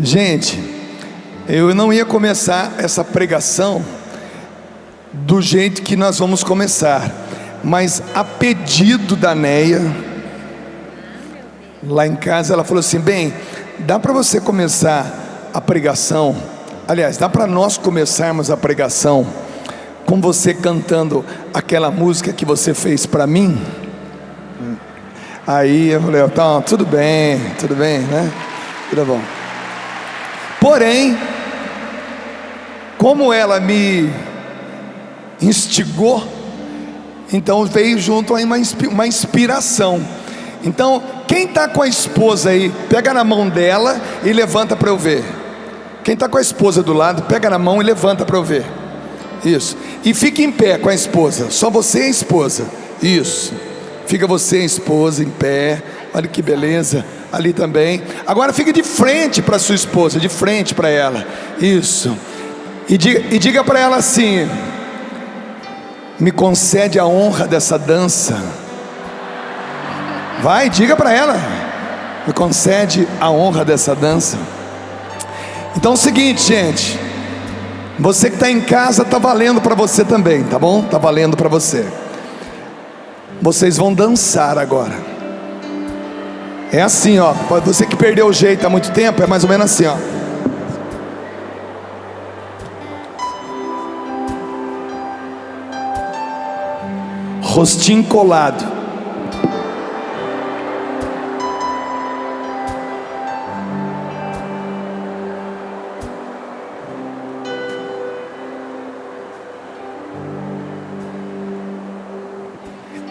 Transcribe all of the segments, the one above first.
Gente, eu não ia começar essa pregação do jeito que nós vamos começar, mas a pedido da Neia, lá em casa, ela falou assim: bem, dá para você começar a pregação, aliás, dá para nós começarmos a pregação com você cantando aquela música que você fez para mim? Aí eu falei: tá, tudo bem, né? Tudo bom. Porém, como ela me instigou, então veio junto aí uma inspiração. Então, quem está com a esposa aí, pega na mão dela e levanta para eu ver. Quem está com a esposa do lado, pega na mão e levanta para eu ver. Isso. E fique em pé com a esposa, só você e a esposa. Isso. Fica você e a esposa em pé. Olha que beleza. Ali também. Agora fique de frente para sua esposa, de frente para ela. Isso. E diga para ela assim: me concede a honra dessa dança. Vai, diga para ela: me concede a honra dessa dança. Então é o seguinte, gente, você que está em casa, está valendo para você também, tá bom? Está valendo para você. Vocês vão dançar agora. É assim, ó. Você que perdeu o jeito há muito tempo, é mais ou menos assim, ó. Rostinho colado.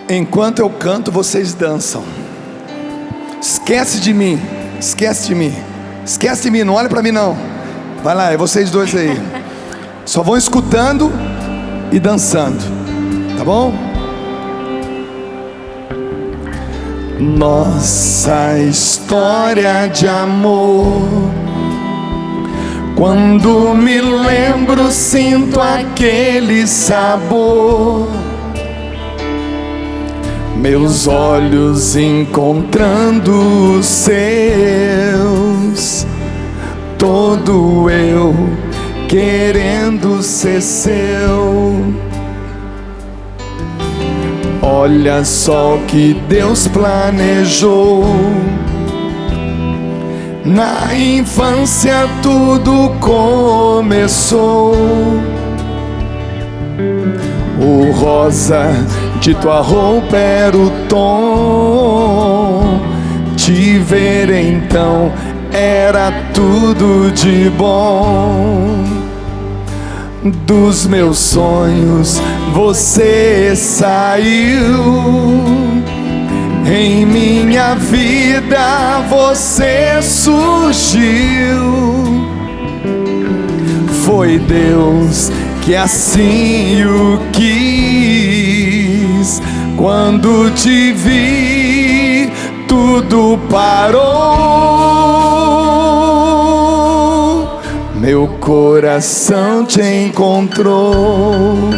Enquanto eu canto, vocês dançam. Esquece de mim, esquece de mim, esquece de mim, não olha para mim não. Vai lá, é vocês dois aí. Só vão escutando e dançando, tá bom? Nossa história de amor, quando me lembro, sinto aquele sabor. Meus olhos encontrando os seus, todo eu querendo ser seu. Olha só o que Deus planejou. Na infância tudo começou. O rosa de tua roupa era o tom. Te ver então era tudo de bom. Dos meus sonhos você saiu. Em minha vida você surgiu. Foi Deus que assim o quis. Quando te vi, tudo parou. Meu coração te encontrou.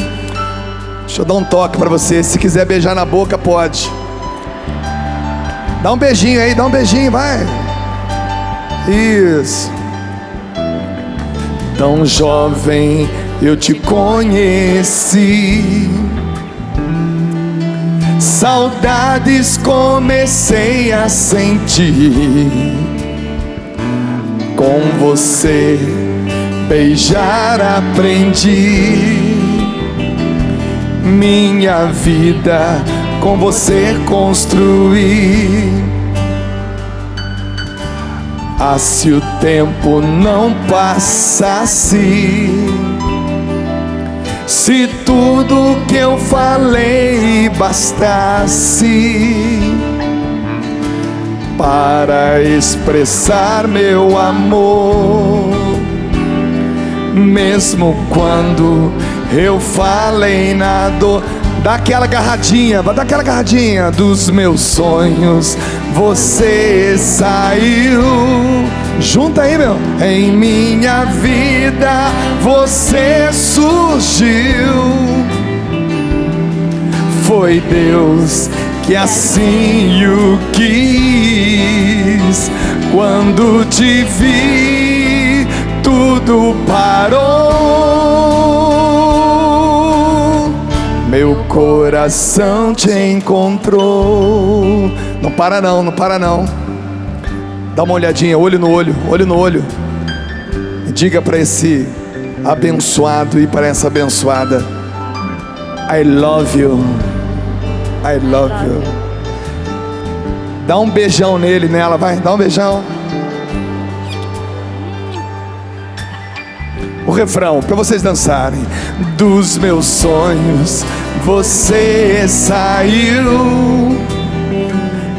Deixa eu dar um toque para você. Se quiser beijar na boca, pode. Dá um beijinho aí, dá um beijinho, vai. Isso. Tão jovem eu te conheci. Saudades comecei a sentir. Com você beijar aprendi. Minha vida com você construir. Ah, se o tempo não passasse, se tudo que eu falei bastasse para expressar meu amor, mesmo quando eu falei na dor. Dá aquela agarradinha, vai dar aquela agarradinha. Dos meus sonhos você saiu. Junta aí, meu. Em minha vida você surgiu. Foi Deus que assim o quis. Quando te vi, tudo parou, meu coração te encontrou. Não para não, não para não. Dá uma olhadinha, olho no olho, olho no olho. E diga para esse abençoado e para essa abençoada: I love you, I love you. Dá um beijão nele, nela, vai, dá um beijão. O refrão, para vocês dançarem. Dos meus sonhos você saiu,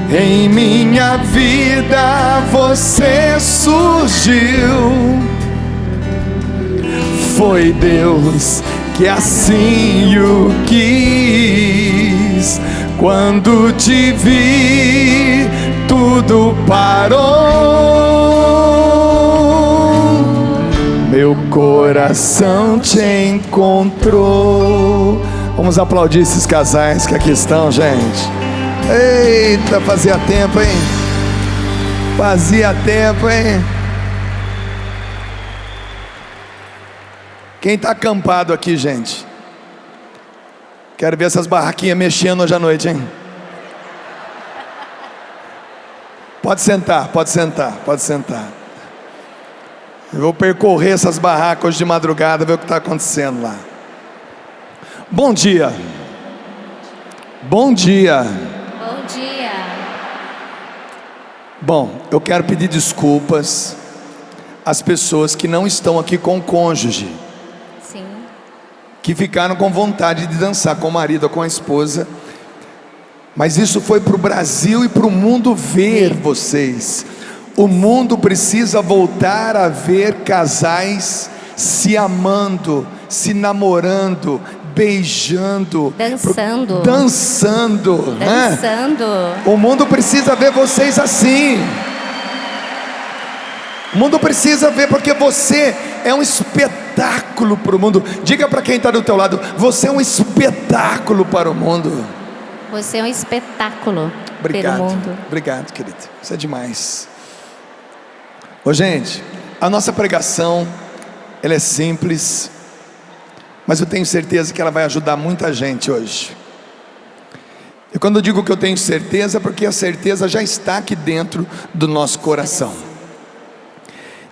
em minha vida você surgiu. Foi Deus que assim o quis. Quando te vi, tudo parou, meu coração te encontrou. Vamos aplaudir esses casais que aqui estão, gente. Eita, fazia tempo, hein? Fazia tempo, hein? Quem está acampado aqui, gente? Quero ver essas barraquinhas mexendo hoje à noite, hein? Pode sentar, pode sentar, pode sentar. Eu vou percorrer essas barracas hoje de madrugada, ver o que está acontecendo lá. Bom dia. Bom dia. Bom dia. Bom, eu quero pedir desculpas às pessoas que não estão aqui com o cônjuge, Sim. que ficaram com vontade de dançar com o marido ou com a esposa, mas isso foi para o Brasil e para o mundo ver vocês. O mundo precisa voltar a ver casais se amando, se namorando, beijando, Dançando. dançando, né? Dançando. O mundo precisa ver vocês assim. O mundo precisa ver, porque você é um espetáculo para o mundo. Diga para quem está do teu lado: você é um espetáculo para o mundo. Você é um espetáculo. Obrigado, pelo mundo. obrigado, querido. Isso é demais. Ô, gente, a nossa pregação, ela é simples, mas eu tenho certeza que ela vai ajudar muita gente hoje. E quando eu digo que eu tenho certeza, é porque a certeza já está aqui dentro do nosso coração.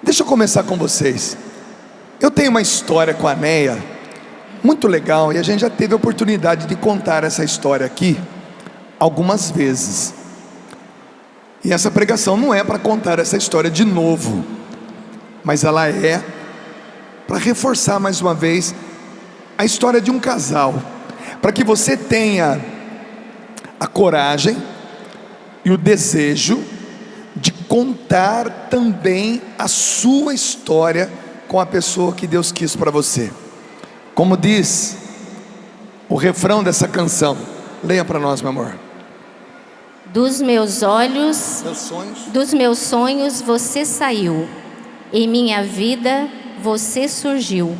Deixa eu começar com vocês. Eu tenho uma história com a Neia muito legal, e a gente já teve a oportunidade de contar essa história aqui algumas vezes. E essa pregação não é para contar essa história de novo, mas ela é para reforçar mais uma vez a história de um casal, para que você tenha a coragem e o desejo de contar também a sua história com a pessoa que Deus quis para você. Como diz o refrão dessa canção, leia para nós, meu amor. Dos meus olhos, sonhos. dos meus sonhos você saiu, em minha vida você surgiu.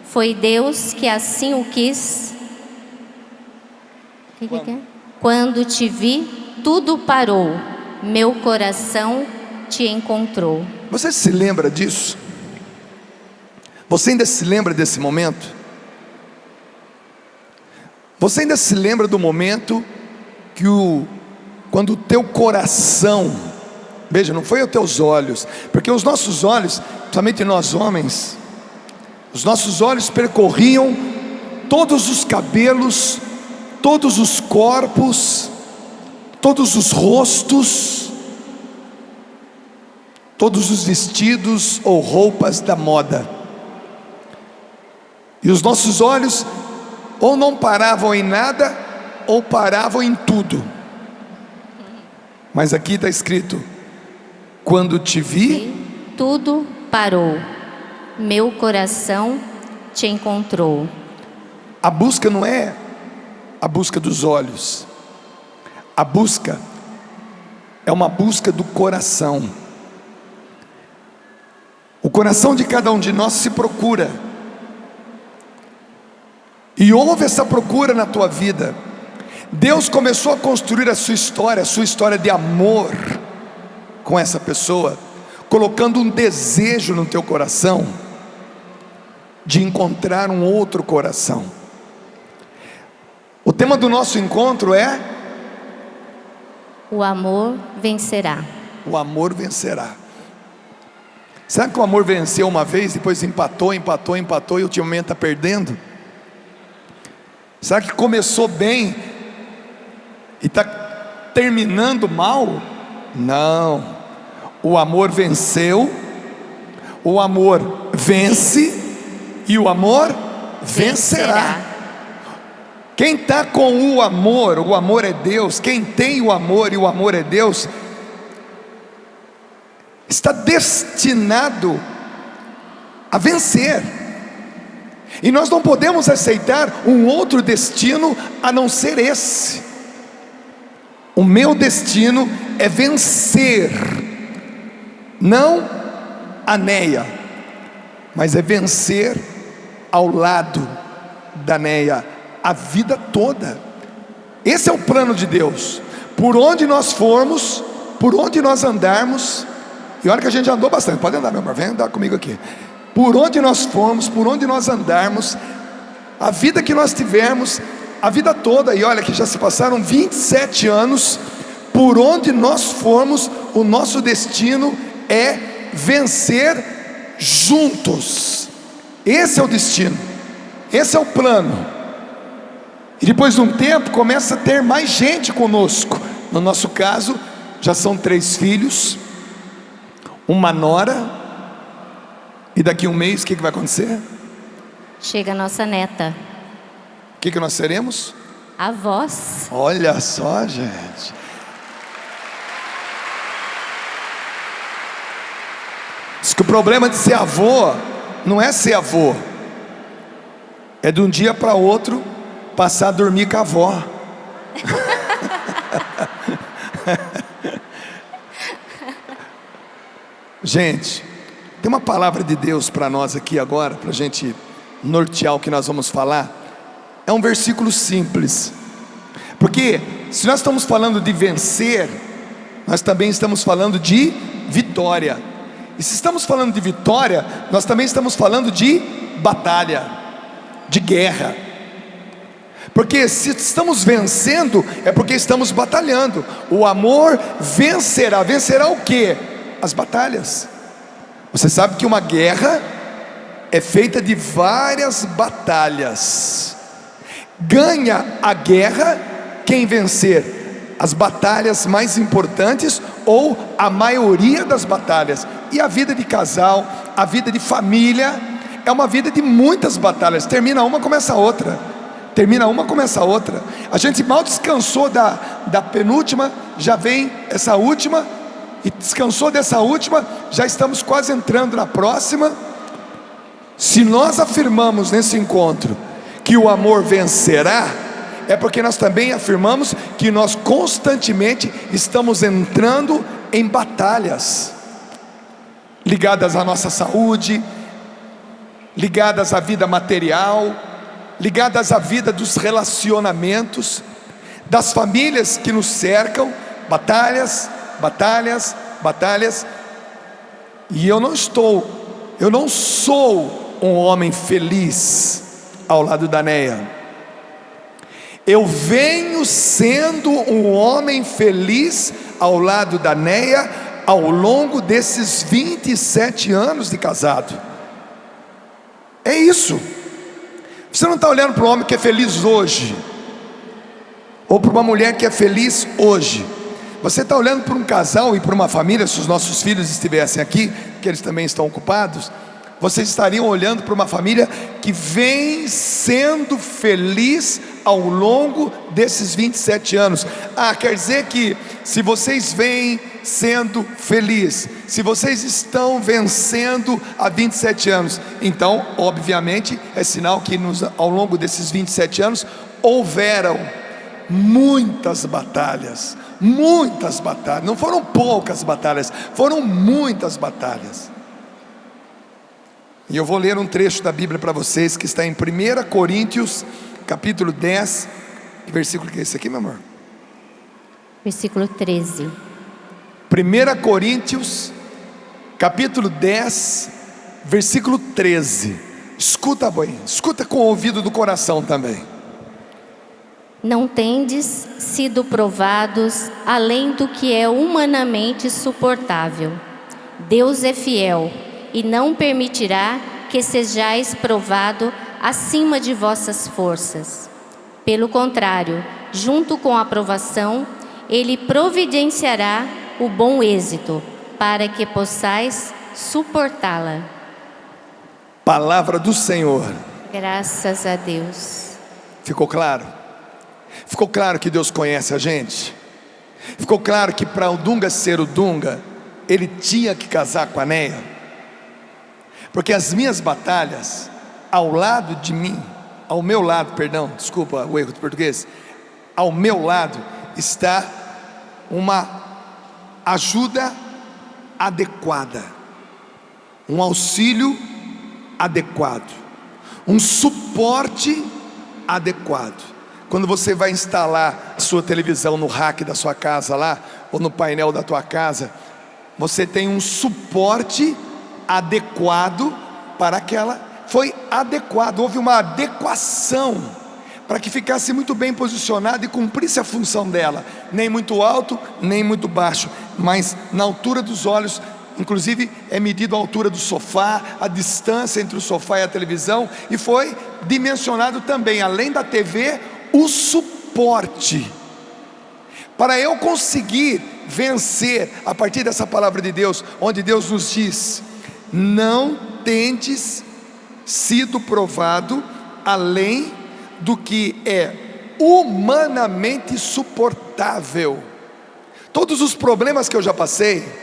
Foi Deus que assim o quis. Que é? Quando te vi, tudo parou, meu coração te encontrou. Você se lembra disso? Você ainda se lembra desse momento? Você ainda se lembra do momento que quando o teu coração, veja, não foi os teus olhos, porque os nossos olhos, principalmente nós homens, os nossos olhos percorriam todos os cabelos, todos os corpos, todos os rostos, todos os vestidos ou roupas da moda. E os nossos olhos ou não paravam em nada, ou paravam em tudo. Mas aqui está escrito: quando te vi, tudo parou, meu coração te encontrou. A busca não é a busca dos olhos, a busca é uma busca do coração. O coração de cada um de nós se procura, e houve essa procura na tua vida. Deus começou a construir a sua história de amor com essa pessoa, colocando um desejo no teu coração. de encontrar um outro coração. O tema do nosso encontro é: o amor vencerá. o amor vencerá. Será que o amor venceu uma vez, depois empatou e ultimamente está perdendo? Será que começou bem e está terminando mal? Não. O amor venceu, o amor vence e o amor vencerá. Quem está com o amor é Deus. Quem tem o amor e o amor é Deus, está destinado a vencer. E nós não podemos aceitar um outro destino a não ser esse. O meu destino é vencer, não a Neia, mas é vencer ao lado da Neia a vida toda. Esse é o plano de Deus. Por onde nós formos, por onde nós andarmos, e olha que a gente já andou bastante, pode andar, meu amor, vem andar comigo aqui. Por onde nós formos, por onde nós andarmos, a vida que nós tivermos, a vida toda, e olha que já se passaram 27 anos, por onde nós formos, o nosso destino é vencer juntos. Esse é o destino, esse é o plano. E depois de um tempo começa a ter mais gente conosco. No nosso caso, já são 3 filhos, uma nora, e daqui a um mês o que vai acontecer? Chega a nossa neta. O que nós seremos? Avós. Olha só, gente. Diz que o problema de ser avô não é ser avô, é de um dia para outro passar a dormir com a avó. Gente, tem uma palavra de Deus para nós aqui agora, para a gente nortear o que nós vamos falar. É um versículo simples, porque se nós estamos falando de vencer, nós também estamos falando de vitória. E se estamos falando de vitória, nós também estamos falando de batalha, de guerra. Porque se estamos vencendo, é porque estamos batalhando. O amor vencerá. Vencerá o quê? As batalhas. Você sabe que uma guerra é feita de várias batalhas. Ganha a guerra quem vencer as batalhas mais importantes, ou a maioria das batalhas. E a vida de casal, a vida de família, é uma vida de muitas batalhas. Termina uma, começa outra. Termina uma, começa outra. A gente mal descansou da penúltima, já vem essa última, e descansou dessa última, já estamos quase entrando na próxima. Se nós afirmamos nesse encontro que o amor vencerá, é porque nós também afirmamos que nós constantemente estamos entrando em batalhas ligadas à nossa saúde, ligadas à vida material, ligadas à vida dos relacionamentos, das famílias que nos cercam. Batalhas, batalhas, batalhas. E eu não sou um homem feliz ao lado da Neia. Eu venho sendo um homem feliz ao lado da Neia ao longo desses 27 anos de casado. É isso. Você não está olhando para um homem que é feliz hoje, ou para uma mulher que é feliz hoje. Você está olhando para um casal e para uma família. Se os nossos filhos estivessem aqui, que eles também estão ocupados, vocês estariam olhando para uma família que vem sendo feliz ao longo desses 27 anos. Quer dizer que se vocês vêm sendo felizes, se vocês estão vencendo há 27 anos, então obviamente é sinal que ao longo desses 27 anos houveram muitas batalhas. Muitas batalhas, não foram poucas batalhas, foram muitas batalhas. E eu vou ler um trecho da Bíblia para vocês, que está em 1 Coríntios, capítulo 10, que versículo que é esse aqui, meu amor? Versículo 13. 1 Coríntios, capítulo 10, versículo 13. Escuta bem, escuta com o ouvido do coração também. Não tendes sido provados além do que é humanamente suportável. Deus é fiel e não permitirá que sejais provado acima de vossas forças. Pelo contrário, junto com a provação, Ele providenciará o bom êxito, para que possais suportá-la. Palavra do Senhor. Graças a Deus. Ficou claro? Ficou claro que Deus conhece a gente? Ficou claro que para o Dunga ser o Dunga, ele tinha que casar com a Neia? Porque as minhas batalhas, ao lado de mim, ao meu lado, perdão, desculpa o erro do português, ao meu lado está uma ajuda adequada, um auxílio adequado, um suporte adequado. Quando você vai instalar a sua televisão no rack da sua casa lá, ou no painel da tua casa, você tem um suporte adequado para aquela. Foi adequado, houve uma adequação para que ficasse muito bem posicionado e cumprisse a função dela, nem muito alto, nem muito baixo, mas na altura dos olhos. Inclusive é medido a altura do sofá, a distância entre o sofá e a televisão, e foi dimensionado também, além da TV, o suporte. Para eu conseguir vencer a partir dessa palavra de Deus, onde Deus nos diz: não tendes sido provado além do que é humanamente suportável. Todos os problemas que eu já passei,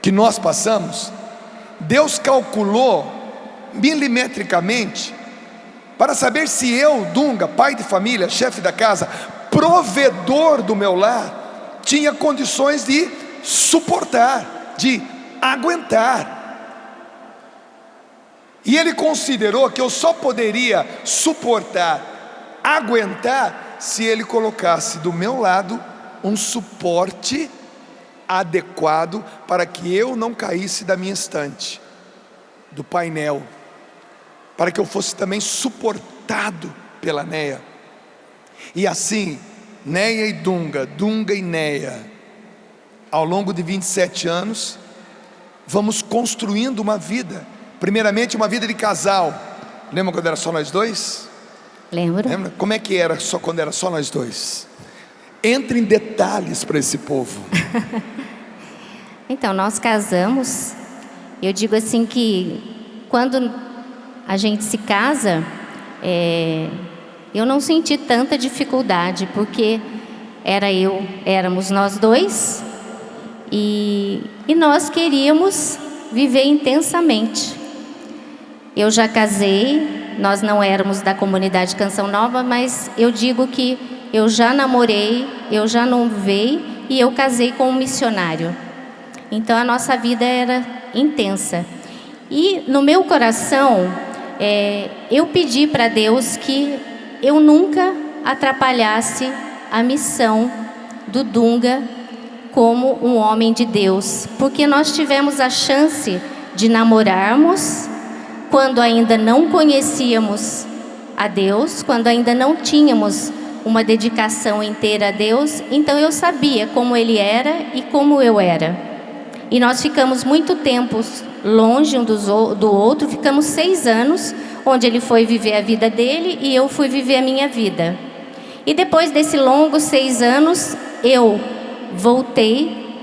que nós passamos, Deus calculou milimetricamente para saber se eu, Dunga, pai de família, chefe da casa, provedor do meu lar, tinha condições de suportar, de aguentar. E Ele considerou que eu só poderia suportar, aguentar, se Ele colocasse do meu lado um suporte adequado para que eu não caísse da minha estante, do painel, para que eu fosse também suportado pela Neia. E assim, Neia e Dunga, Dunga e Neia, ao longo de 27 anos, vamos construindo uma vida. Primeiramente uma vida de casal. Lembra quando era só nós dois? Lembro. Lembra? Como é que era só quando era só nós dois? Entre em detalhes para esse povo. Então, nós casamos. Eu digo assim que quando a gente se casa, eu não senti tanta dificuldade, porque éramos nós dois, e nós queríamos viver intensamente. Eu já casei, nós não éramos da comunidade Canção Nova, mas eu digo que eu já namorei, eu já noivei e eu casei com um missionário. Então a nossa vida era intensa. E no meu coração, eu pedi para Deus que eu nunca atrapalhasse a missão do Dunga como um homem de Deus, porque nós tivemos a chance de namorarmos quando ainda não conhecíamos a Deus, quando ainda não tínhamos uma dedicação inteira a Deus. Então eu sabia como Ele era e como eu era. E nós ficamos muito tempo longe um do outro, ficamos 6 anos, onde ele foi viver a vida dele e eu fui viver a minha vida. E depois desse longo 6 anos, eu voltei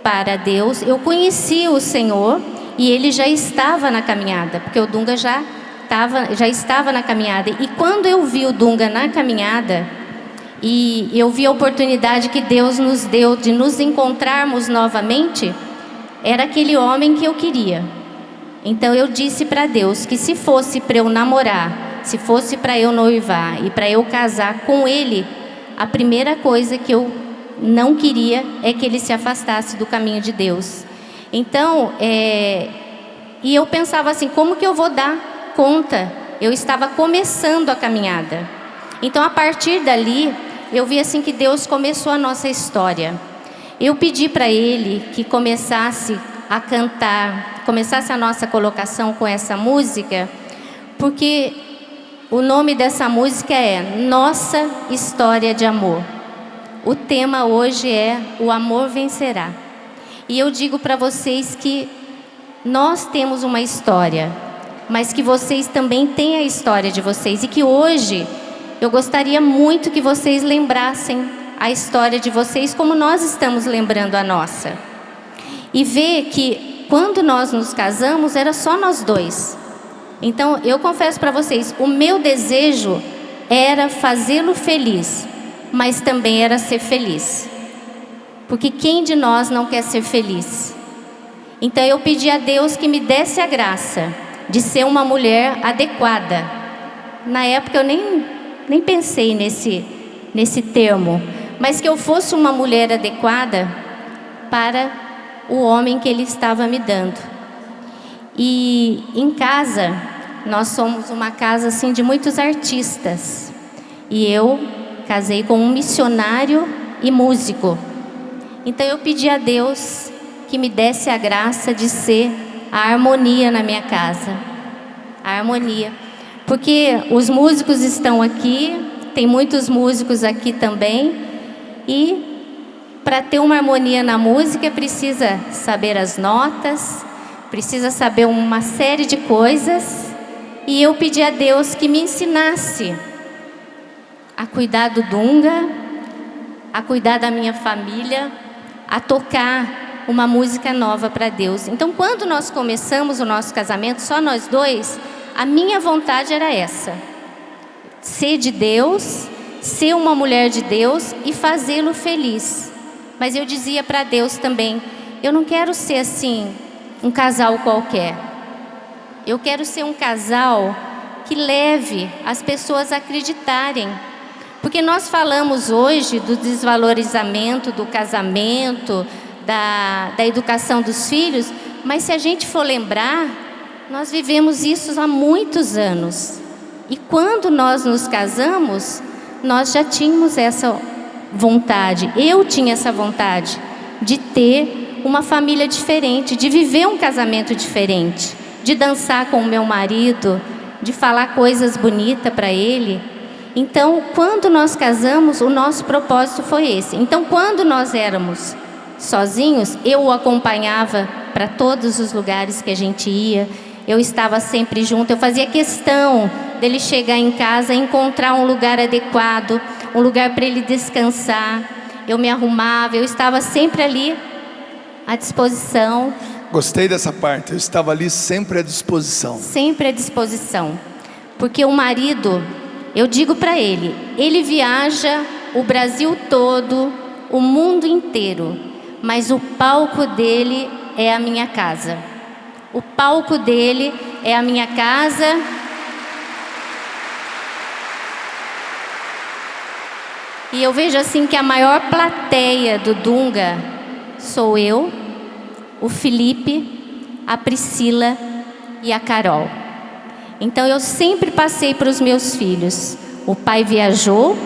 para Deus, eu conheci o Senhor e ele já estava na caminhada, porque o Dunga já estava na caminhada. E quando eu vi o Dunga na caminhada, e eu vi a oportunidade que Deus nos deu de nos encontrarmos novamente, era aquele homem que eu queria. Então eu disse para Deus que se fosse para eu namorar, se fosse para eu noivar e para eu casar com ele, a primeira coisa que eu não queria é que ele se afastasse do caminho de Deus. Então, e eu pensava assim, como que eu vou dar conta? Eu estava começando a caminhada. Então, a partir dali, eu vi assim que Deus começou a nossa história. Eu pedi para Ele que começasse a cantar, começasse a nossa colocação com essa música, porque o nome dessa música é Nossa História de Amor. O tema hoje é O Amor Vencerá. E eu digo para vocês que nós temos uma história, mas que vocês também têm a história de vocês. E que hoje eu gostaria muito que vocês lembrassem a história de vocês como nós estamos lembrando a nossa. E ver que quando nós nos casamos era só nós dois. Então eu confesso para vocês, o meu desejo era fazê-lo feliz, mas também era ser feliz. Porque quem de nós não quer ser feliz? Então eu pedi a Deus que me desse a graça de ser uma mulher adequada. Na época eu nem pensei nesse termo, mas que eu fosse uma mulher adequada para o homem que Ele estava me dando. E em casa, nós somos uma casa assim de muitos artistas. E eu casei com um missionário e músico. Então eu pedi a Deus que me desse a graça de ser a harmonia na minha casa. A harmonia. Porque os músicos estão aqui, tem muitos músicos aqui também. E para ter uma harmonia na música, precisa saber as notas, precisa saber uma série de coisas. E eu pedi a Deus que me ensinasse a cuidar do Dunga, a cuidar da minha família, a tocar uma música nova para Deus. Então, quando nós começamos o nosso casamento, só nós dois, a minha vontade era essa: ser de Deus, ser uma mulher de Deus e fazê-lo feliz. Mas eu dizia para Deus também, eu não quero ser assim, um casal qualquer. Eu quero ser um casal que leve as pessoas a acreditarem. Porque nós falamos hoje do desvalorizamento do casamento, da educação dos filhos, mas se a gente for lembrar, nós vivemos isso há muitos anos. E quando nós nos casamos, nós já tínhamos essa vontade, eu tinha essa vontade de ter uma família diferente, de viver um casamento diferente, de dançar com o meu marido, de falar coisas bonitas para ele. Então, quando nós casamos, o nosso propósito foi esse. Então, quando nós éramos sozinhos, eu o acompanhava para todos os lugares que a gente ia, eu estava sempre junto, eu fazia questão dele chegar em casa, encontrar um lugar adequado, um lugar para ele descansar. Eu me arrumava, eu estava sempre ali à disposição. Gostei dessa parte, eu estava ali sempre à disposição. Sempre à disposição. Porque o marido, eu digo para ele, ele viaja o Brasil todo, o mundo inteiro, mas o palco dele é a minha casa. O palco dele é a minha casa. E eu vejo assim que a maior plateia do Dunga sou eu, o Felipe, a Priscila e a Carol. Então eu sempre passei para os meus filhos: o pai viajou,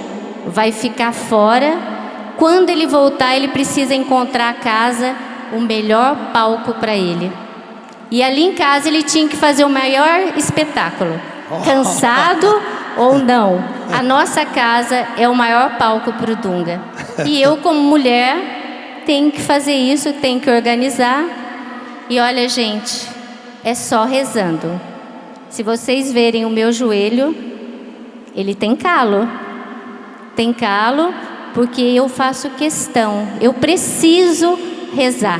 vai ficar fora. Quando ele voltar, ele precisa encontrar a casa, o melhor palco para ele. E ali em casa ele tinha que fazer o maior espetáculo, cansado ou não. A nossa casa é o maior palco para o Dunga. E eu, como mulher, tenho que fazer isso, tenho que organizar. E olha, gente, é só rezando. Se vocês verem o meu joelho, ele tem calo. Tem calo porque eu faço questão, eu preciso rezar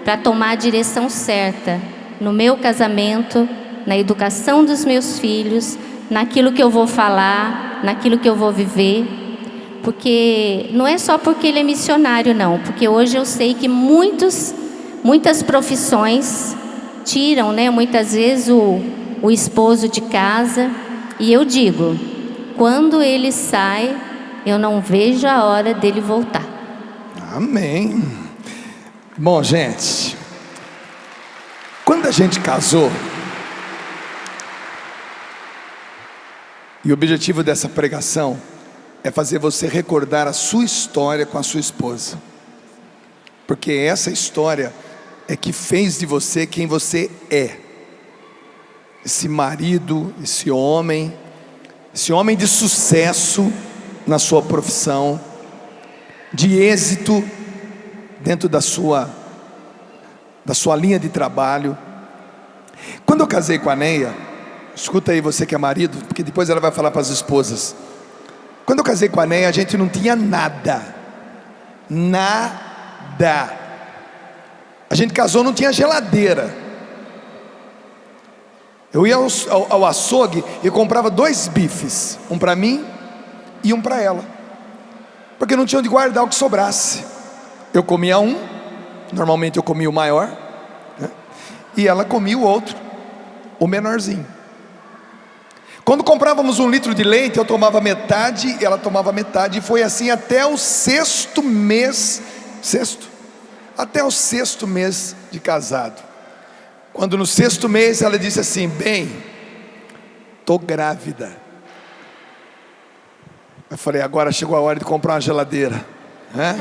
para tomar a direção certa no meu casamento, na educação dos meus filhos, naquilo que eu vou falar, naquilo que eu vou viver. Porque não é só porque ele é missionário, não. Porque hoje eu sei que muitas profissões tiram, né, muitas vezes o esposo de casa. E eu digo, quando ele sai, eu não vejo a hora dele voltar. Amém. Bom, gente, quando a gente casou, e o objetivo dessa pregação é fazer você recordar a sua história com a sua esposa, porque essa história é que fez de você quem você é. esse marido, esse homem de sucesso na sua profissão, de êxito dentro da sua linha de trabalho. Quando eu casei com a Neia, escuta aí você que é marido, porque depois ela vai falar para as esposas. Quando eu casei com a Neia, a gente não tinha nada. Nada. A gente casou, não tinha geladeira. Eu ia ao açougue e comprava 2 bifes, um para mim e um para ela, porque não tinha onde guardar o que sobrasse. Eu comia um, normalmente eu comia o maior, né? E ela comia o outro, o menorzinho. Quando comprávamos 1 litro de leite, eu tomava metade, ela tomava metade, e foi assim até o 6º mês, até o 6º mês de casado. Quando no 6º mês ela disse assim: bem, estou grávida. Eu falei: agora chegou a hora de comprar uma geladeira, né?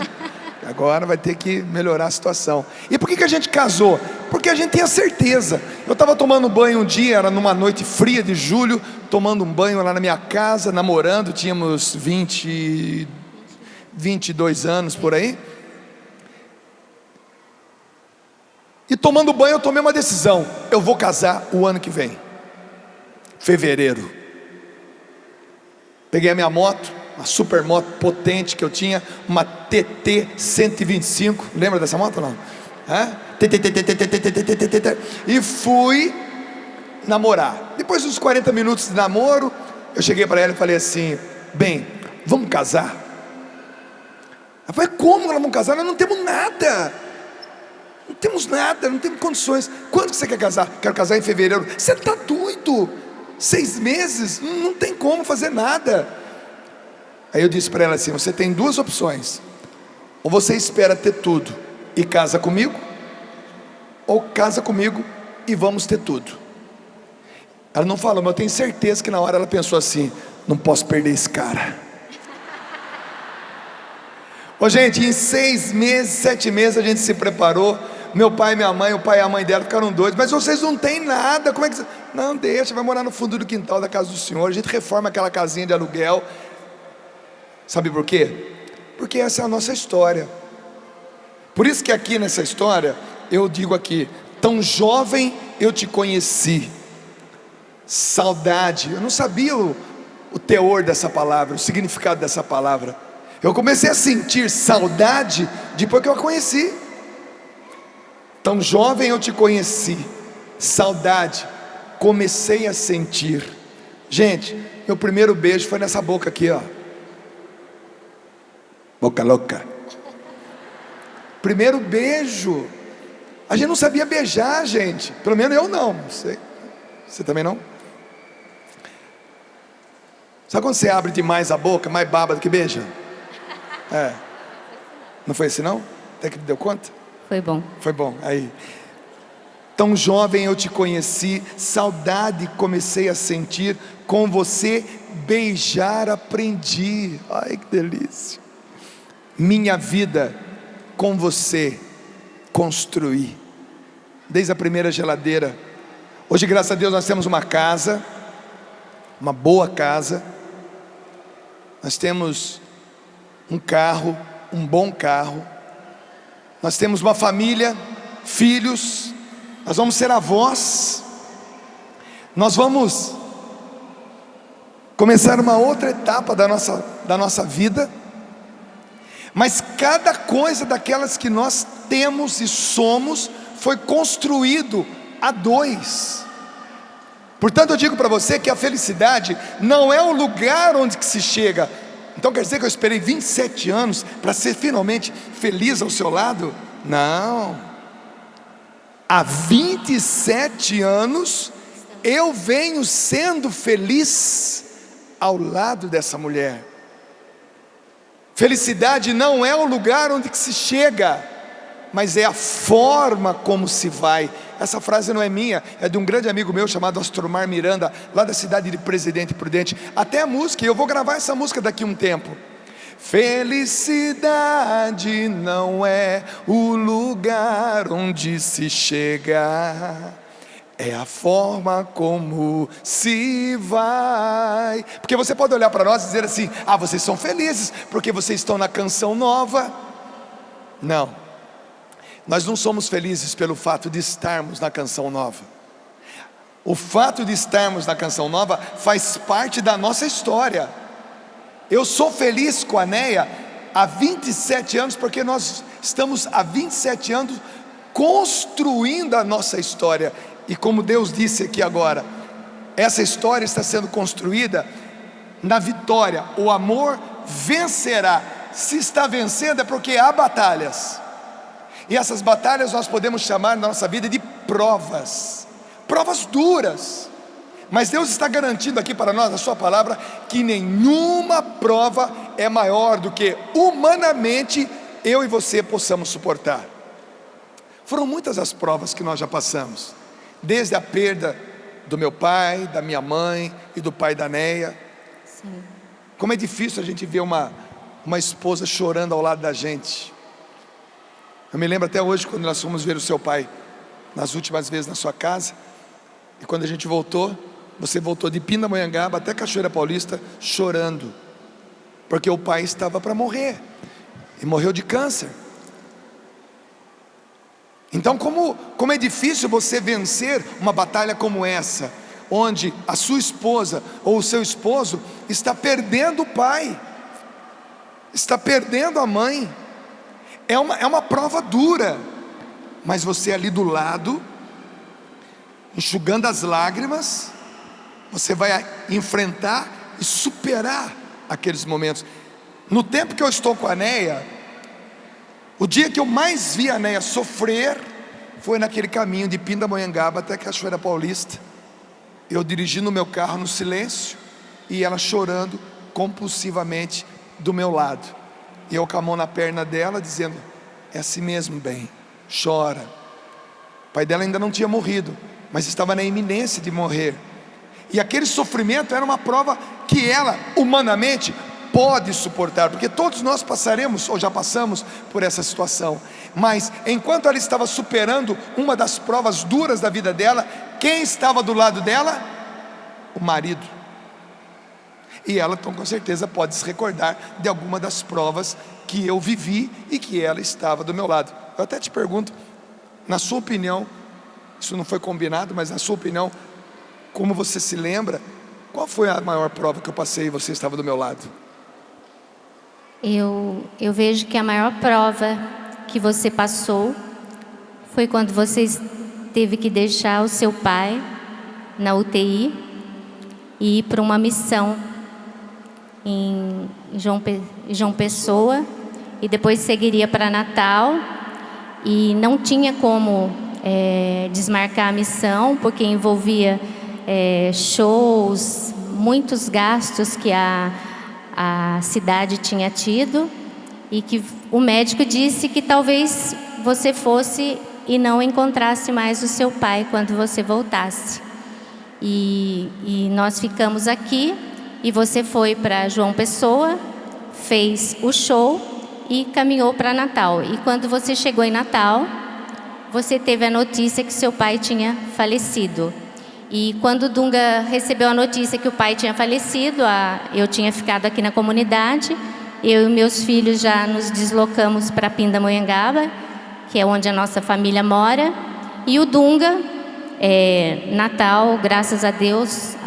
Agora vai ter que melhorar a situação. E por que a gente casou? Porque a gente tinha certeza. Eu estava tomando banho um dia, era numa noite fria de julho, tomando um banho lá na minha casa, namorando, tínhamos 22 anos por aí. E tomando banho eu tomei uma decisão: eu vou casar o ano que vem, fevereiro. Peguei a minha moto, uma super moto potente que eu tinha, uma TT 125, lembra dessa moto ou não? E fui namorar. Depois dos 40 minutos de namoro, eu cheguei para ela e falei assim: bem, vamos casar? Ela falou: como nós vamos casar? Nós não temos nada. Não temos nada, não temos condições. Quando você quer casar? Quero casar em fevereiro. Você está doido? 6 meses? Não tem como fazer nada. Aí eu disse para ela assim: você tem 2 opções. Ou você espera ter tudo e casa comigo, ou casa comigo e vamos ter tudo. Ela não falou, mas eu tenho certeza que na hora ela pensou assim: não posso perder esse cara. Ô gente, em 6 meses, 7 meses a gente se preparou. Meu pai e minha mãe, o pai e a mãe dela ficaram doidos. Mas vocês não têm nada, como é que você... Não, deixa, vai morar no fundo do quintal da casa do senhor. A gente reforma aquela casinha de aluguel. Sabe por quê? Porque essa é a nossa história. Por isso que aqui nessa história, eu digo aqui: tão jovem eu te conheci. Saudade. Eu não sabia o teor dessa palavra, o significado dessa palavra. Eu comecei a sentir saudade depois que eu a conheci. Tão jovem eu te conheci, saudade comecei a sentir. Gente, meu primeiro beijo foi nessa boca aqui, ó. Boca louca. Primeiro beijo. A gente não sabia beijar, gente. Pelo menos eu não sei. Você também não? Sabe quando você abre demais a boca, mais baba do que beija? É. Não foi assim não? Até que deu conta? Foi bom. Foi bom, aí. Tão jovem eu te conheci, saudade comecei a sentir, com você beijar aprendi. Ai, que delícia. Minha vida com você construí, desde a primeira geladeira. Hoje, graças a Deus, nós temos uma casa, uma boa casa. Nós temos um carro, um bom carro. Nós temos uma família, filhos. Nós vamos ser avós. Nós vamos começar uma outra etapa da nossa vida. Mas cada coisa daquelas que nós temos e somos foi construído a 2. Portanto eu digo para você que a felicidade não é o lugar onde que se chega. Então quer dizer que eu esperei 27 anos para ser finalmente feliz ao seu lado? Não. Há 27 anos eu venho sendo feliz ao lado dessa mulher. Felicidade não é o lugar onde que se chega, mas é a forma como se vai. Essa frase não é minha, é de um grande amigo meu chamado Astromar Miranda, lá da cidade de Presidente Prudente. Até a música, eu vou gravar essa música daqui a um tempo. Felicidade não é o lugar onde se chega, é a forma como se vai. Porque você pode olhar para nós e dizer assim: ah, vocês são felizes porque vocês estão na canção nova. Não, nós não somos felizes pelo fato de estarmos na canção nova. O fato de estarmos na canção nova faz parte da nossa história. Eu sou feliz com a Neia há 27 anos, porque nós estamos há 27 anos construindo a nossa história. E como Deus disse aqui agora, essa história está sendo construída na vitória. O amor vencerá. Se está vencendo é porque há batalhas. E essas batalhas nós podemos chamar na nossa vida de provas. Provas duras. Mas Deus está garantindo aqui para nós, na sua palavra, que nenhuma prova é maior do que humanamente eu e você possamos suportar. Foram muitas as provas que nós já passamos, desde a perda do meu pai, da minha mãe e do pai da Neia. Sim. Como é difícil a gente ver uma esposa chorando ao lado da gente. Eu me lembro até hoje quando nós fomos ver o seu pai nas últimas vezes na sua casa. E quando a gente voltou, você voltou de Pindamonhangaba até Cachoeira Paulista chorando, porque o pai estava para morrer, e morreu de câncer. Então como é difícil você vencer uma batalha como essa, onde a sua esposa ou o seu esposo está perdendo o pai, está perdendo a mãe. É uma prova dura, mas você ali do lado, enxugando as lágrimas, você vai enfrentar e superar aqueles momentos. No tempo que eu estou com a Neia, o dia que eu mais vi a Neia sofrer foi naquele caminho de Pindamonhangaba até Cachoeira Paulista. Eu dirigindo o meu carro no silêncio e ela chorando compulsivamente do meu lado. E eu com a mão na perna dela dizendo: é assim mesmo, bem, chora. O pai dela ainda não tinha morrido, mas estava na iminência de morrer. E aquele sofrimento era uma prova que ela, humanamente, pode suportar, porque todos nós passaremos, ou já passamos por essa situação. Mas enquanto ela estava superando uma das provas duras da vida dela, quem estava do lado dela? O marido. E ela, então, com certeza pode se recordar de alguma das provas que eu vivi e que ela estava do meu lado. Eu até te pergunto, na sua opinião, isso não foi combinado, mas na sua opinião, como você se lembra, qual foi a maior prova que eu passei e você estava do meu lado? Eu vejo que a maior prova que você passou foi quando você teve que deixar o seu pai na UTI e ir para uma missão em João Pessoa, e depois seguiria para Natal, e não tinha como desmarcar a missão, porque envolvia shows, muitos gastos que a cidade tinha tido, e que o médico disse que talvez você fosse e não encontrasse mais o seu pai quando você voltasse. E nós ficamos aqui, e você foi para João Pessoa, fez o show e caminhou para Natal. E quando você chegou em Natal, você teve a notícia que seu pai tinha falecido. E quando o Dunga recebeu a notícia que o pai tinha falecido, eu tinha ficado aqui na comunidade, eu e meus filhos já nos deslocamos para Pindamonhangaba, que é onde a nossa família mora, e o Dunga, Natal, graças a Deus,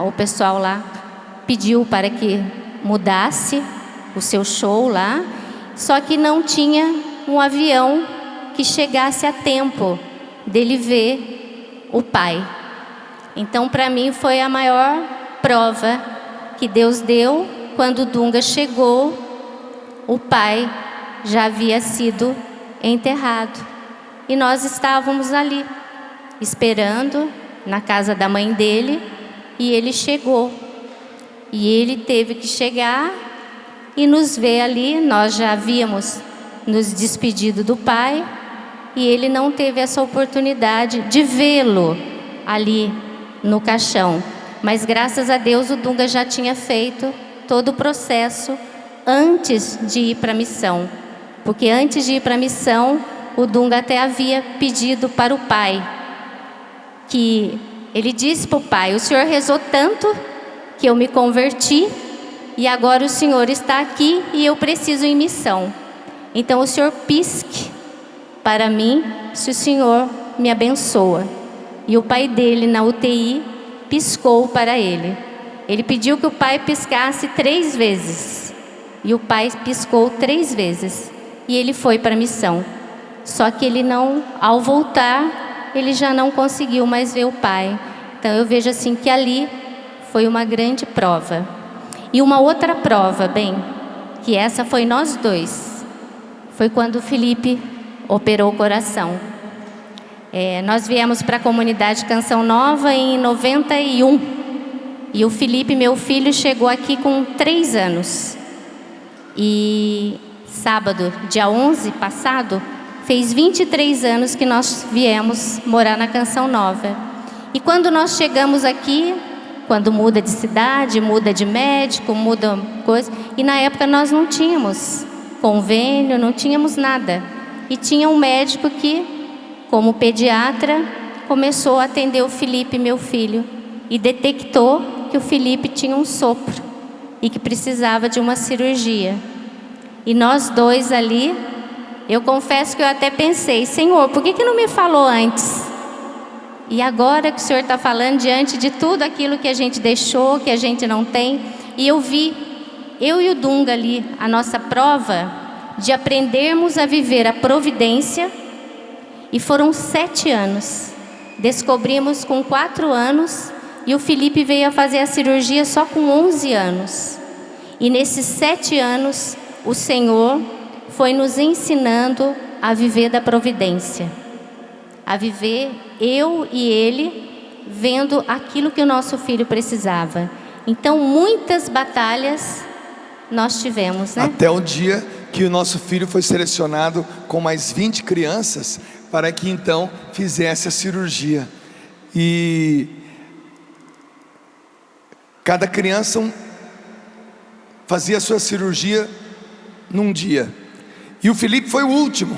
o pessoal lá pediu para que mudasse o seu show lá, só que não tinha um avião que chegasse a tempo dele ver o pai. Então, para mim, foi a maior prova que Deus deu. Quando o Dunga chegou, o pai já havia sido enterrado. E nós estávamos ali, esperando, na casa da mãe dele, e ele chegou. E ele teve que chegar e nos ver ali. Nós já havíamos nos despedido do pai, e ele não teve essa oportunidade de vê-lo ali no caixão. Mas graças a Deus o Dunga já tinha feito todo o processo antes de ir para a missão, porque antes de ir para a missão o Dunga até havia pedido para o pai que ele disse para o pai: o senhor rezou tanto que eu me converti e agora o senhor está aqui e eu preciso ir em missão. Então o senhor pisque para mim se o senhor me abençoa. E o pai dele na UTI piscou para ele. Ele pediu que o pai piscasse 3 vezes. E o pai piscou 3 vezes. E ele foi para a missão. Só que ele não, ao voltar, ele já não conseguiu mais ver o pai. Então eu vejo assim que ali foi uma grande prova. E uma outra prova, que essa foi nós dois. Foi quando o Felipe operou o coração. Nós viemos para a comunidade Canção Nova em 91. E o Felipe, meu filho, chegou aqui com 3 anos. E sábado, dia 11 passado, fez 23 anos que nós viemos morar na Canção Nova. E quando nós chegamos aqui, quando muda de cidade, muda de médico, muda coisa, e na época nós não tínhamos convênio, não tínhamos nada. E tinha um médico que, como pediatra, começou a atender o Felipe, meu filho, e detectou que o Felipe tinha um sopro e que precisava de uma cirurgia. E nós dois ali, eu confesso que eu até pensei: Senhor, por que não me falou antes? E agora que o Senhor está falando, diante de tudo aquilo que a gente deixou, que a gente não tem, e eu vi, eu e o Dunga ali, a nossa prova de aprendermos a viver a providência. E foram 7 anos. Descobrimos com 4 anos e o Felipe veio a fazer a cirurgia só com 11 anos. E nesses 7 anos, o Senhor foi nos ensinando a viver da providência. A viver, eu e ele, vendo aquilo que o nosso filho precisava. Então, muitas batalhas nós tivemos, né? Até o dia que o nosso filho foi selecionado com mais 20 crianças para que então fizesse a cirurgia. E cada criança fazia a sua cirurgia num dia. E o Felipe foi o último.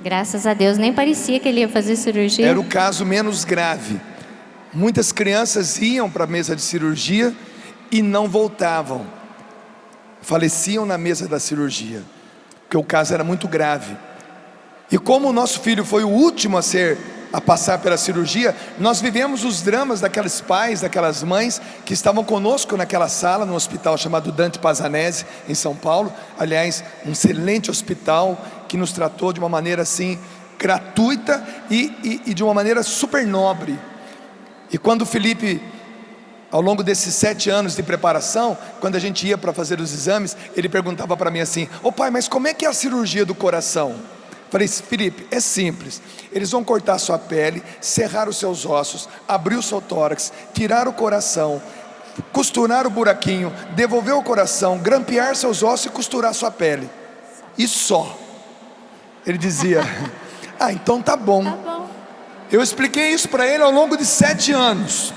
Graças a Deus, nem parecia que ele ia fazer cirurgia. Era o caso menos grave. Muitas crianças iam para a mesa de cirurgia e não voltavam. Faleciam na mesa da cirurgia, porque o caso era muito grave. E como o nosso filho foi o último a passar pela cirurgia, nós vivemos os dramas daqueles pais, daquelas mães que estavam conosco naquela sala, no hospital chamado Dante Pazanese, em São Paulo. Aliás, um excelente hospital que nos tratou de uma maneira assim, gratuita e de uma maneira super nobre. E quando o Felipe, ao longo desses 7 anos de preparação, quando a gente ia para fazer os exames, ele perguntava para mim assim: ô pai, mas como é que é a cirurgia do coração? Falei: Felipe, é simples. Eles vão cortar a sua pele, serrar os seus ossos, abrir o seu tórax, tirar o coração, costurar o buraquinho, devolver o coração, grampear seus ossos e costurar a sua pele. E só. Ele dizia: ah, então tá bom. Tá bom. Eu expliquei isso para ele ao longo de 7 anos.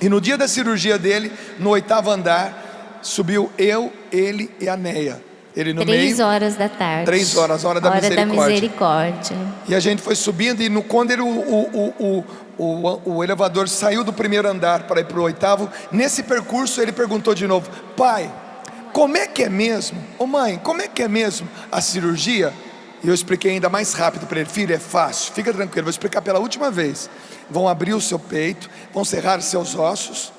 E no dia da cirurgia dele, no 8º andar, subiu eu, ele e a Neia. Ele no 3 meio, horas da tarde. 3 horas, hora da misericórdia. E a gente foi subindo, e quando o elevador saiu do 1º andar para ir para o 8º, nesse percurso ele perguntou de novo: pai, como é que é mesmo? Ô mãe, como é que é mesmo a cirurgia? E eu expliquei ainda mais rápido para ele: filho, é fácil, fica tranquilo, vou explicar pela última vez. Vão abrir o seu peito, vão serrar os seus ossos.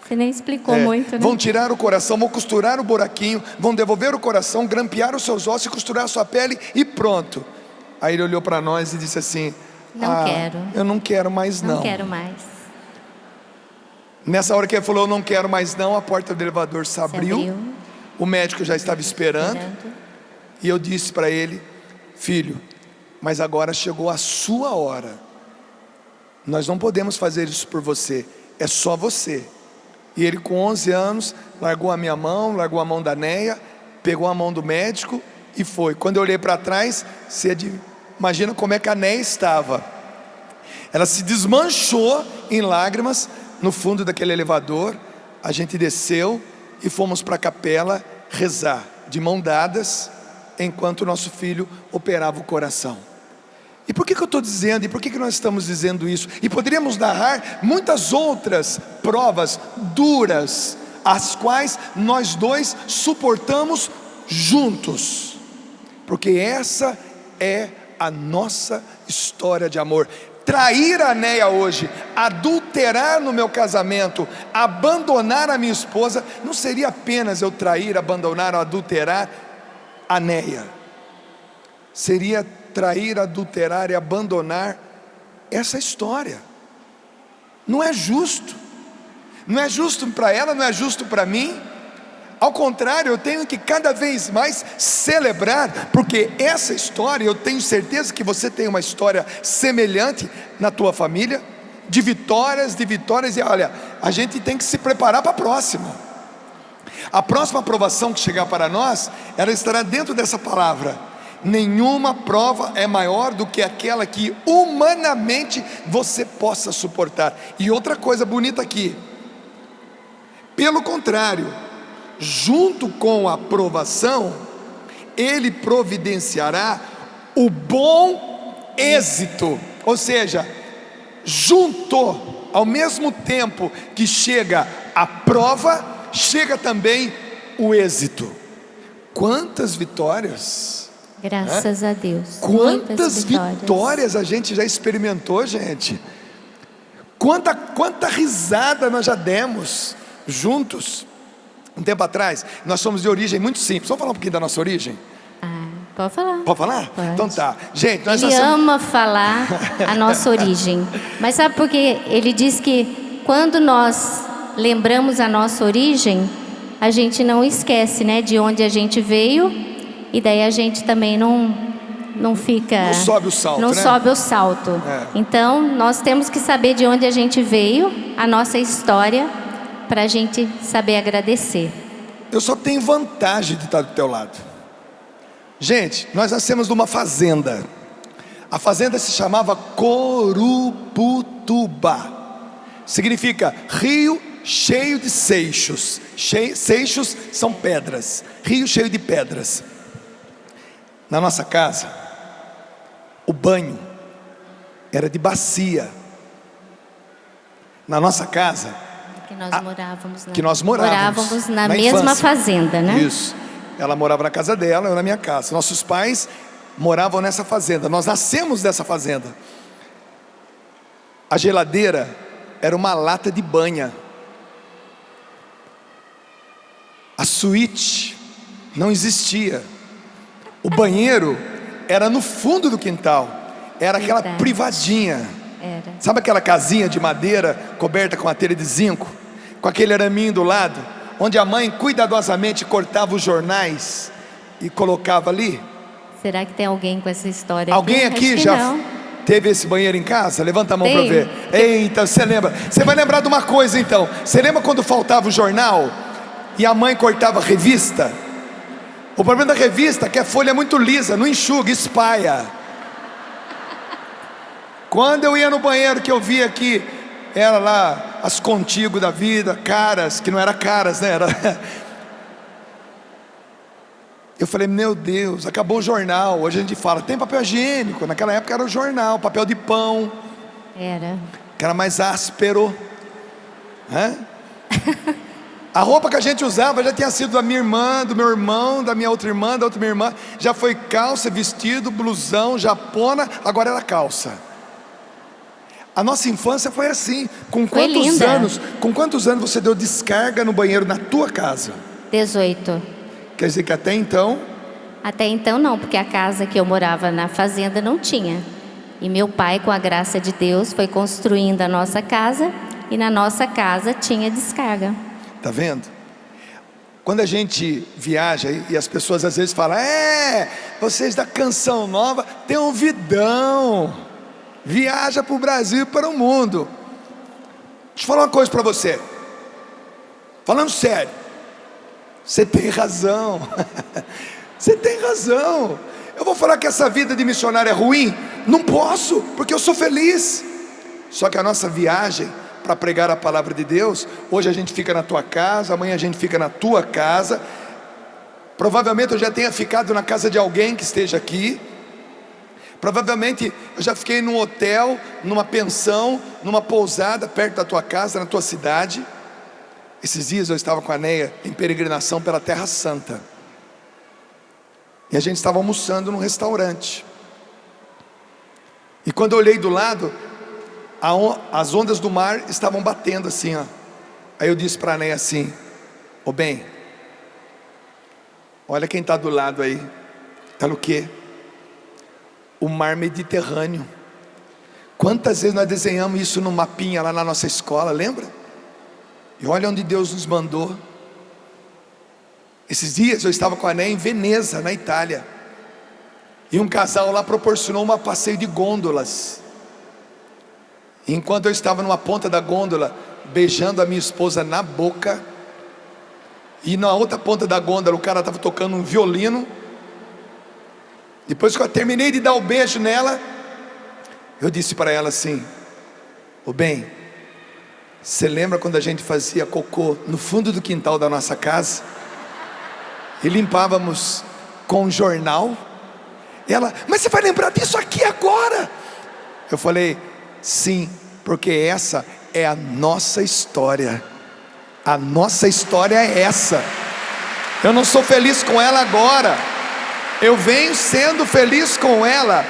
Você nem explicou muito, né? Vão tirar o coração, vão costurar o buraquinho, vão devolver o coração, grampear os seus ossos e costurar a sua pele e pronto. Aí ele olhou para nós e disse assim: não quero. Eu não quero mais não. Não quero mais. Nessa hora que ele falou: eu não quero mais não, a porta do elevador se abriu. O médico já estava esperando. E eu disse para ele: filho, mas agora chegou a sua hora. Nós não podemos fazer isso por você, é só você. E ele, com 11 anos, largou a minha mão, largou a mão da Neia, pegou a mão do médico e foi. Quando eu olhei para trás, você imagina como é que a Neia estava. Ela se desmanchou em lágrimas no fundo daquele elevador. A gente desceu e fomos para a capela rezar, de mão dadas, enquanto o nosso filho operava o coração. E por que eu estou dizendo, e por que nós estamos dizendo isso? E poderíamos narrar muitas outras provas duras, as quais nós dois suportamos juntos, porque essa é a nossa história de amor. Trair a Néia hoje, adulterar no meu casamento, abandonar a minha esposa, não seria apenas eu trair, abandonar ou adulterar a Néia, seria trair, adulterar e abandonar essa história. Não é justo, não é justo para ela, não é justo para mim. Ao contrário, eu tenho que cada vez mais celebrar, porque essa história, eu tenho certeza que você tem uma história semelhante na tua família, de vitórias, e olha, a gente tem que se preparar para a próxima. A próxima aprovação que chegar para nós, ela estará dentro dessa palavra: nenhuma prova é maior do que aquela que humanamente você possa suportar. E outra coisa bonita aqui, pelo contrário, junto com a aprovação, Ele providenciará o bom êxito. Ou seja, junto, ao mesmo tempo que chega a prova, chega também o êxito. Quantas vitórias! Graças a Deus. Quantas vitórias a gente já experimentou, gente. Quanta risada nós já demos juntos. Um tempo atrás, nós somos de origem muito simples. Vamos falar um pouquinho da nossa origem? Pode falar. Pode falar? Pode. Então tá. Gente, nós Ele ama falar a nossa origem. Mas sabe por quê? Ele diz que quando nós lembramos a nossa origem, a gente não esquece, né, de onde a gente veio. E daí a gente também não fica... Não sobe o salto, Não né? sobe o salto. É. Então, nós temos que saber de onde a gente veio, a nossa história, para a gente saber agradecer. Eu só tenho vantagem de estar do teu lado. Gente, nós nascemos numa fazenda. A fazenda se chamava Coruputuba. Significa rio cheio de seixos. Seixos são pedras. Rio cheio de pedras. Na nossa casa, o banho era de bacia. Na nossa casa, que nós morávamos na mesma infância. Fazenda, né? Isso. Ela morava na casa dela, eu na minha casa. Nossos pais moravam nessa fazenda. Nós nascemos dessa fazenda. A geladeira era uma lata de banha. A suíte não existia. O banheiro era no fundo do quintal. Era aquela privadinha. Era. Sabe aquela casinha de madeira coberta com a telha de zinco, com aquele araminho do lado, onde a mãe cuidadosamente cortava os jornais e colocava ali? Será que tem alguém com essa história? Alguém aqui já não. teve esse banheiro em casa? Levanta a mão para Tem. ver. Eita, você lembra? Você vai lembrar de uma coisa então. Você lembra quando faltava o jornal e a mãe cortava a revista? O problema da revista é que a folha é muito lisa, não enxuga, espalha. Quando eu ia no banheiro, que eu via que era lá as Contigo da vida, Caras, que não era Caras, né? Eu falei, meu Deus, acabou o jornal. Hoje a gente fala, tem papel higiênico. Naquela época era o jornal, papel de pão. Que era mais áspero. A roupa que a gente usava já tinha sido da minha irmã, do meu irmão, da minha outra irmã, da outra minha irmã. Já foi calça, vestido, blusão, japona, agora era calça. A nossa infância foi assim. Com quantos anos você deu descarga no banheiro na tua casa? 18. Quer dizer que até então? Até então não, porque a casa que eu morava na fazenda não tinha. E meu pai, com a graça de Deus, foi construindo a nossa casa. E na nossa casa tinha descarga. Tá vendo? Quando a gente viaja e as pessoas às vezes falam, vocês da Canção Nova têm um vidão, viaja para o Brasil e para o mundo. Deixa eu falar uma coisa para você, falando sério, você tem razão. Você tem razão. Eu vou falar que essa vida de missionário é ruim? Não posso, porque eu sou feliz. Só que a nossa viagem para pregar a palavra de Deus, hoje a gente fica na tua casa, amanhã a gente fica na tua casa. Provavelmente eu já tenha ficado na casa de alguém que esteja aqui. Provavelmente eu já fiquei num hotel, numa pensão, numa pousada perto da tua casa, na tua cidade. Esses dias eu estava com a Neia em peregrinação pela Terra Santa, e a gente estava almoçando num restaurante. E quando eu olhei do lado, as ondas do mar estavam batendo assim, ó. Aí eu disse para a Neia assim: ô bem, olha quem está do lado aí. Está no quê? O mar Mediterrâneo. Quantas vezes nós desenhamos isso no mapinha lá na nossa escola, lembra? E olha onde Deus nos mandou. Esses dias eu estava com a Neia em Veneza, na Itália, e um casal lá proporcionou um passeio de gôndolas. E enquanto eu estava numa ponta da gôndola, beijando a minha esposa na boca, e na outra ponta da gôndola o cara estava tocando um violino. Depois que eu terminei de dar o beijo nela, eu disse para ela assim: ô bem, você lembra quando a gente fazia cocô no fundo do quintal da nossa casa e limpávamos com um jornal? Ela: mas você vai lembrar disso aqui agora? Eu falei: sim, porque essa é a nossa história. A nossa história é essa. Eu não sou feliz com ela agora, eu venho sendo feliz com ela.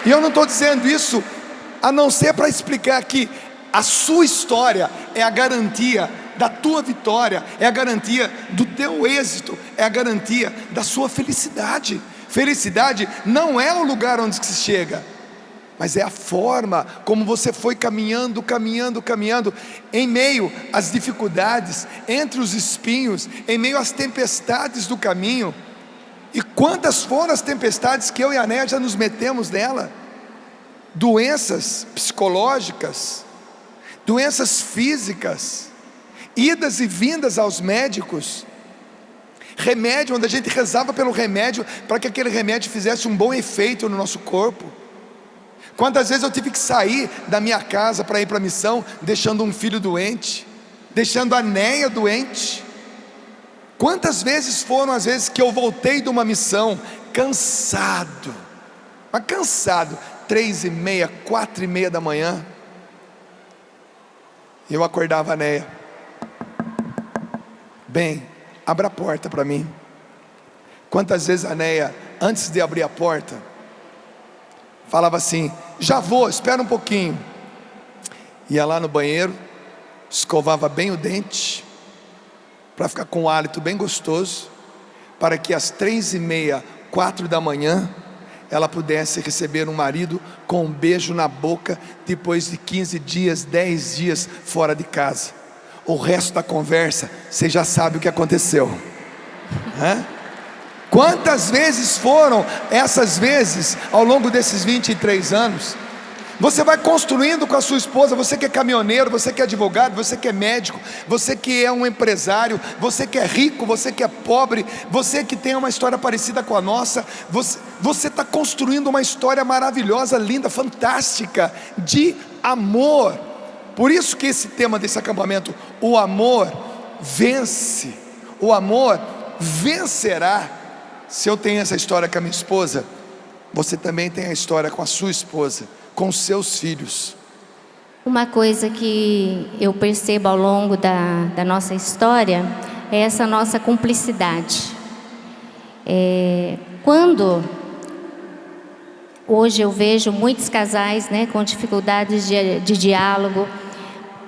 E eu não estou dizendo isso a não ser para explicar que a sua história é a garantia da tua vitória, é a garantia do teu êxito, é a garantia da sua felicidade. Felicidade não é o lugar onde se chega, mas é a forma como você foi caminhando, em meio às dificuldades, entre os espinhos, em meio às tempestades do caminho. E quantas foram as tempestades que eu e a Neia já nos metemos nela? Doenças psicológicas, doenças físicas, idas e vindas aos médicos, remédio, onde a gente rezava pelo remédio, para que aquele remédio fizesse um bom efeito no nosso corpo. Quantas vezes eu tive que sair da minha casa para ir para a missão, deixando um filho doente, deixando a Neia doente. Quantas vezes foram as vezes que eu voltei de uma missão cansado, mas cansado, 3h30, 4h30 da manhã, e eu acordava a Neia: bem, abra a porta para mim. Quantas vezes a Neia, antes de abrir a porta, falava assim: já vou, espera um pouquinho. Ia lá no banheiro, escovava bem o dente, para ficar com um hálito bem gostoso, para que às 3h30, 4 da manhã, ela pudesse receber um marido com um beijo na boca, depois de 15 dias, 10 dias fora de casa. O resto da conversa, você já sabe o que aconteceu. Quantas vezes foram essas vezes ao longo desses 23 anos? Você vai construindo com a sua esposa, você que é caminhoneiro, você que é advogado, você que é médico, você que é um empresário, você que é rico, você que é pobre, você que tem uma história parecida com a nossa, você está construindo uma história maravilhosa, linda, fantástica, de amor. Por isso que esse tema desse acampamento, o amor vence, o amor vencerá. Se eu tenho essa história com a minha esposa, você também tem a história com a sua esposa, com os seus filhos. Uma coisa que eu percebo ao longo da nossa história é essa nossa cumplicidade. Quando hoje eu vejo muitos casais, com dificuldades de diálogo,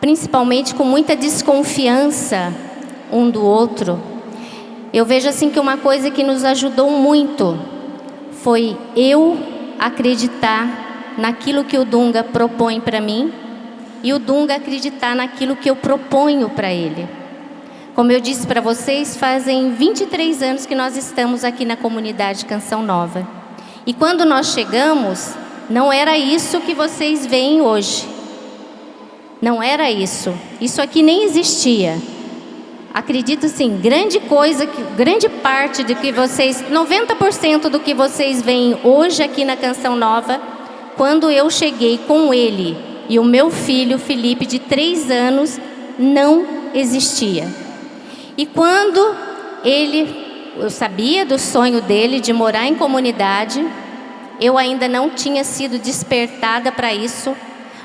principalmente com muita desconfiança um do outro, eu vejo assim que uma coisa que nos ajudou muito foi eu acreditar naquilo que o Dunga propõe para mim e o Dunga acreditar naquilo que eu proponho para ele. Como eu disse para vocês, fazem 23 anos que nós estamos aqui na comunidade Canção Nova. E quando nós chegamos, não era isso que vocês veem hoje. Não era isso. Isso aqui nem existia. Acredito sim, grande parte do que vocês, 90% do que vocês veem hoje aqui na Canção Nova, quando eu cheguei com ele e o meu filho Felipe, de 3 anos, não existia. E quando eu sabia do sonho dele de morar em comunidade, eu ainda não tinha sido despertada para isso,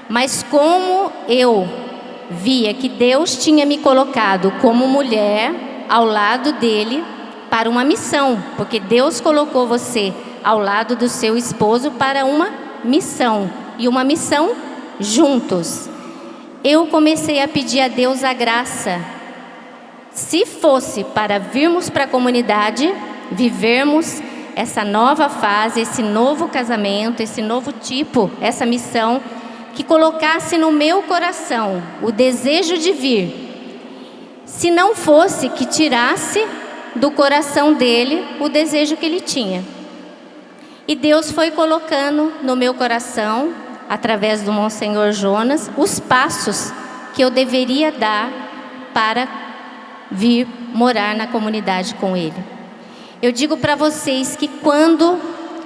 mas como eu via que Deus tinha me colocado como mulher ao lado dele para uma missão, porque Deus colocou você ao lado do seu esposo para uma missão, e uma missão juntos. Eu comecei a pedir a Deus a graça. Se fosse para virmos para a comunidade, vivermos essa nova fase, esse novo casamento, esse novo tipo, essa missão, que colocasse no meu coração o desejo de vir. Se não fosse, que tirasse do coração dele o desejo que ele tinha. E Deus foi colocando no meu coração, através do Monsenhor Jonas, os passos que eu deveria dar para vir morar na comunidade com ele. Eu digo para vocês que quando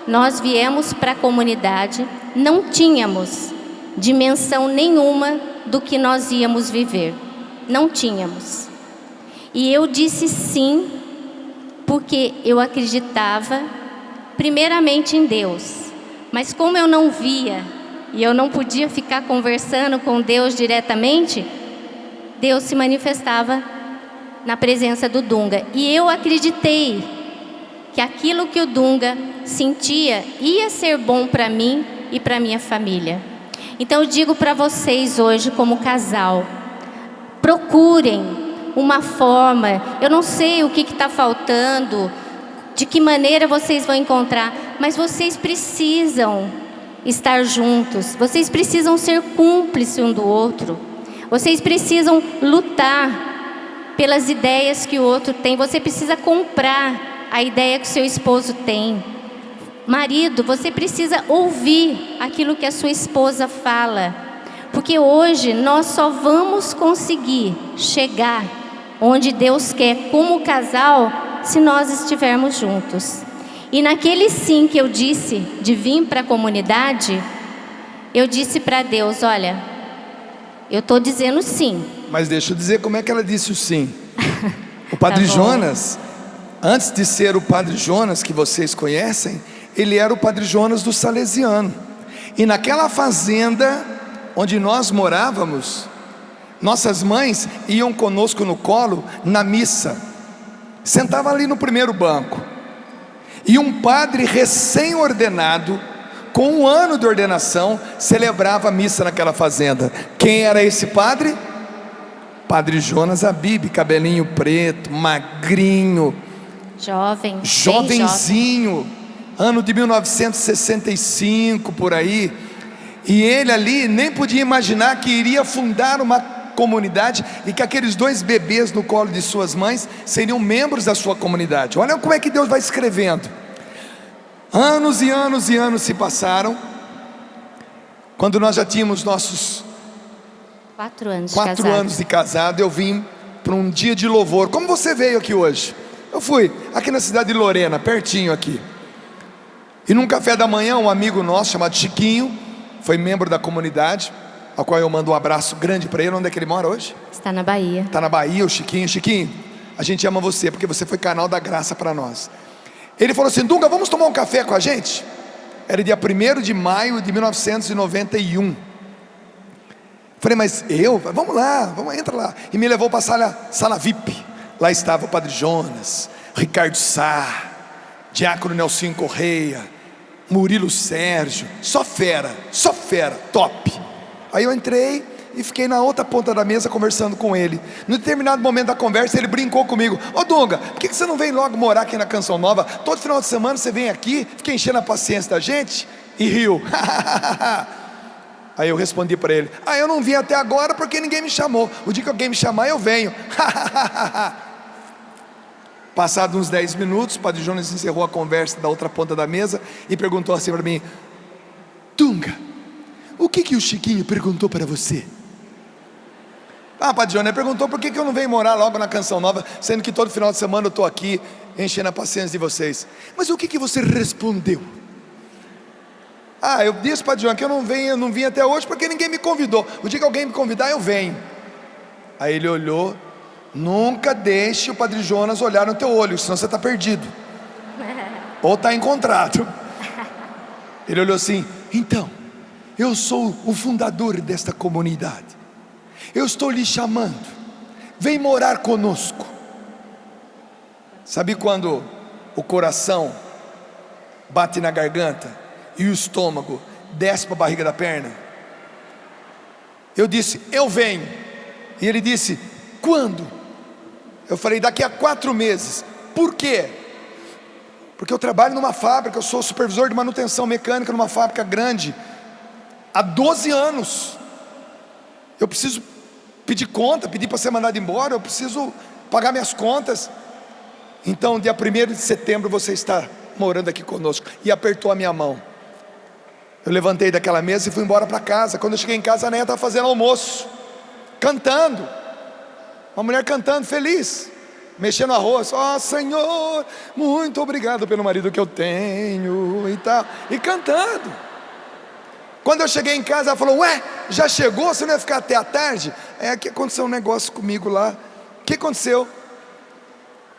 nós viemos para a comunidade, não tínhamos dimensão nenhuma do que nós íamos viver. Não tínhamos. E eu disse sim, porque eu acreditava primeiramente em Deus. Mas como eu não via e eu não podia ficar conversando com Deus diretamente, Deus se manifestava na presença do Dunga. E eu acreditei que aquilo que o Dunga sentia ia ser bom para mim e para minha família. Então eu digo para vocês hoje, como casal, procurem uma forma. Eu não sei o que está faltando, de que maneira vocês vão encontrar, mas vocês precisam estar juntos, vocês precisam ser cúmplices um do outro, vocês precisam lutar pelas ideias que o outro tem, você precisa comprar a ideia que o seu esposo tem. Marido, você precisa ouvir aquilo que a sua esposa fala, porque hoje nós só vamos conseguir chegar onde Deus quer como casal se nós estivermos juntos. E naquele sim que eu disse de vir para a comunidade, eu disse para Deus, olha, eu estou dizendo sim. Mas deixa eu dizer como é que ela disse o sim. O Padre Jonas, antes de ser o Padre Jonas que vocês conhecem, ele era o Padre Jonas do Salesiano. E naquela fazenda onde nós morávamos, nossas mães iam conosco no colo na missa. Sentava ali no primeiro banco. E um padre recém-ordenado, com 1 ano de ordenação, celebrava a missa naquela fazenda. Quem era esse padre? Padre Jonas Abib, cabelinho preto, magrinho, jovenzinho, ano de 1965 por aí. E ele ali nem podia imaginar que iria fundar uma comunidade e que aqueles 2 bebês no colo de suas mães seriam membros da sua comunidade. Olha como é que Deus vai escrevendo. Anos e anos e anos se passaram. Quando nós já tínhamos nossos 4 anos, 4 anos de casado, eu vim para um dia de louvor, como você veio aqui hoje. Eu fui aqui na cidade de Lorena, pertinho aqui. E num café da manhã, um amigo nosso chamado Chiquinho, foi membro da comunidade, ao qual eu mando um abraço grande para ele. Onde é que ele mora hoje? Está na Bahia. Está na Bahia, o Chiquinho. Chiquinho, a gente ama você, porque você foi canal da graça para nós. Ele falou assim, Dunga, vamos tomar um café com a gente? Era dia 1º de maio de 1991. Falei, mas eu? Vamos lá, entra lá. E me levou para a sala VIP. Lá estava o Padre Jonas, Ricardo Sá, Diácono Nelson Correia, Murilo Sérgio, só fera, top. Aí eu entrei e fiquei na outra ponta da mesa conversando com ele. No determinado momento da conversa ele brincou comigo, ô Dunga, por que você não vem logo morar aqui na Canção Nova? Todo final de semana você vem aqui, fica enchendo a paciência da gente. E riu. Aí eu respondi para ele, eu não vim até agora porque ninguém me chamou. O dia que alguém me chamar eu venho. Passados uns 10 minutos, o Padre Jonas encerrou a conversa da outra ponta da mesa e perguntou assim para mim, Dunga, o que o Chiquinho perguntou para você? Padre Jonas, ele perguntou por que eu não venho morar logo na Canção Nova, sendo que todo final de semana eu estou aqui enchendo a paciência de vocês. Mas o que você respondeu? Eu disse, Padre Jonas, que eu não vim até hoje porque ninguém me convidou. O dia que alguém me convidar eu venho. Aí ele olhou. Nunca deixe o Padre Jonas olhar no teu olho, senão você está perdido. Ou está encontrado. Ele olhou assim: então, eu sou o fundador desta comunidade, eu estou lhe chamando, vem morar conosco. Sabe quando o coração bate na garganta e o estômago desce para a barriga da perna? Eu disse: eu venho. E ele disse: quando? Eu falei: daqui a 4 meses. Por quê? Porque eu trabalho numa fábrica, eu sou supervisor de manutenção mecânica numa fábrica grande há 12 anos. Eu preciso pedir conta, pedir para ser mandado embora, eu preciso pagar minhas contas. Então dia 1º de setembro você está morando aqui conosco. E apertou a minha mão. Eu levantei daquela mesa e fui embora para casa. Quando eu cheguei em casa, a Neia estava fazendo almoço, cantando, uma mulher cantando, feliz, mexendo arroz. Ó Senhor, muito obrigado pelo marido que eu tenho e tal, e cantando. Quando eu cheguei em casa, ela falou: ué, já chegou? Você não ia ficar até a tarde? É que aconteceu um negócio comigo lá. O que aconteceu?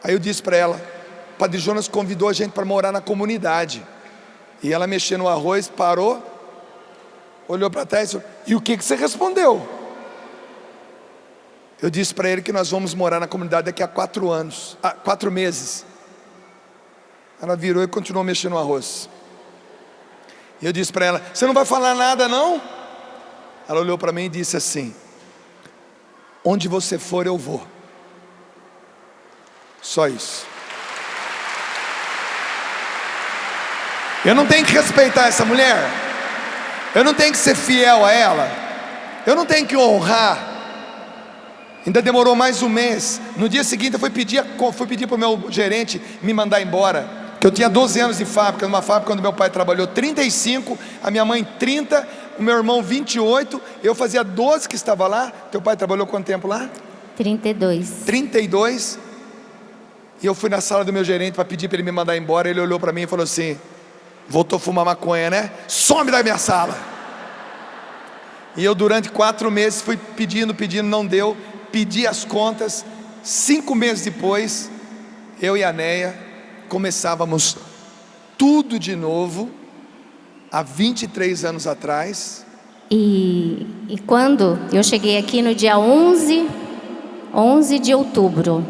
Aí eu disse para ela: o Padre Jonas convidou a gente para morar na comunidade. E ela mexendo no arroz, parou, olhou para trás e falou: e o que você respondeu? Eu disse para ele que nós vamos morar na comunidade daqui a 4 meses. Ela virou e continuou mexendo no arroz. E eu disse para ela: você não vai falar nada não? Ela olhou para mim e disse assim: onde você for eu vou. Só isso. Eu não tenho que respeitar essa mulher, eu não tenho que ser fiel a ela, eu não tenho que honrar. Ainda demorou mais um mês. No dia seguinte eu fui pedir para o meu gerente me mandar embora, que eu tinha 12 anos de fábrica, numa fábrica onde meu pai trabalhou 35, a minha mãe 30, o meu irmão 28, eu fazia 12 que estava lá. Teu pai trabalhou quanto tempo lá? 32. E eu fui na sala do meu gerente para pedir para ele me mandar embora. Ele olhou para mim e falou assim: voltou a fumar maconha, né? Some da minha sala. E eu durante 4 meses fui pedindo, não deu. Pedi as contas. 5 meses depois, eu e a Neia começávamos tudo de novo, há 23 anos atrás. E quando eu cheguei aqui no dia 11 de outubro,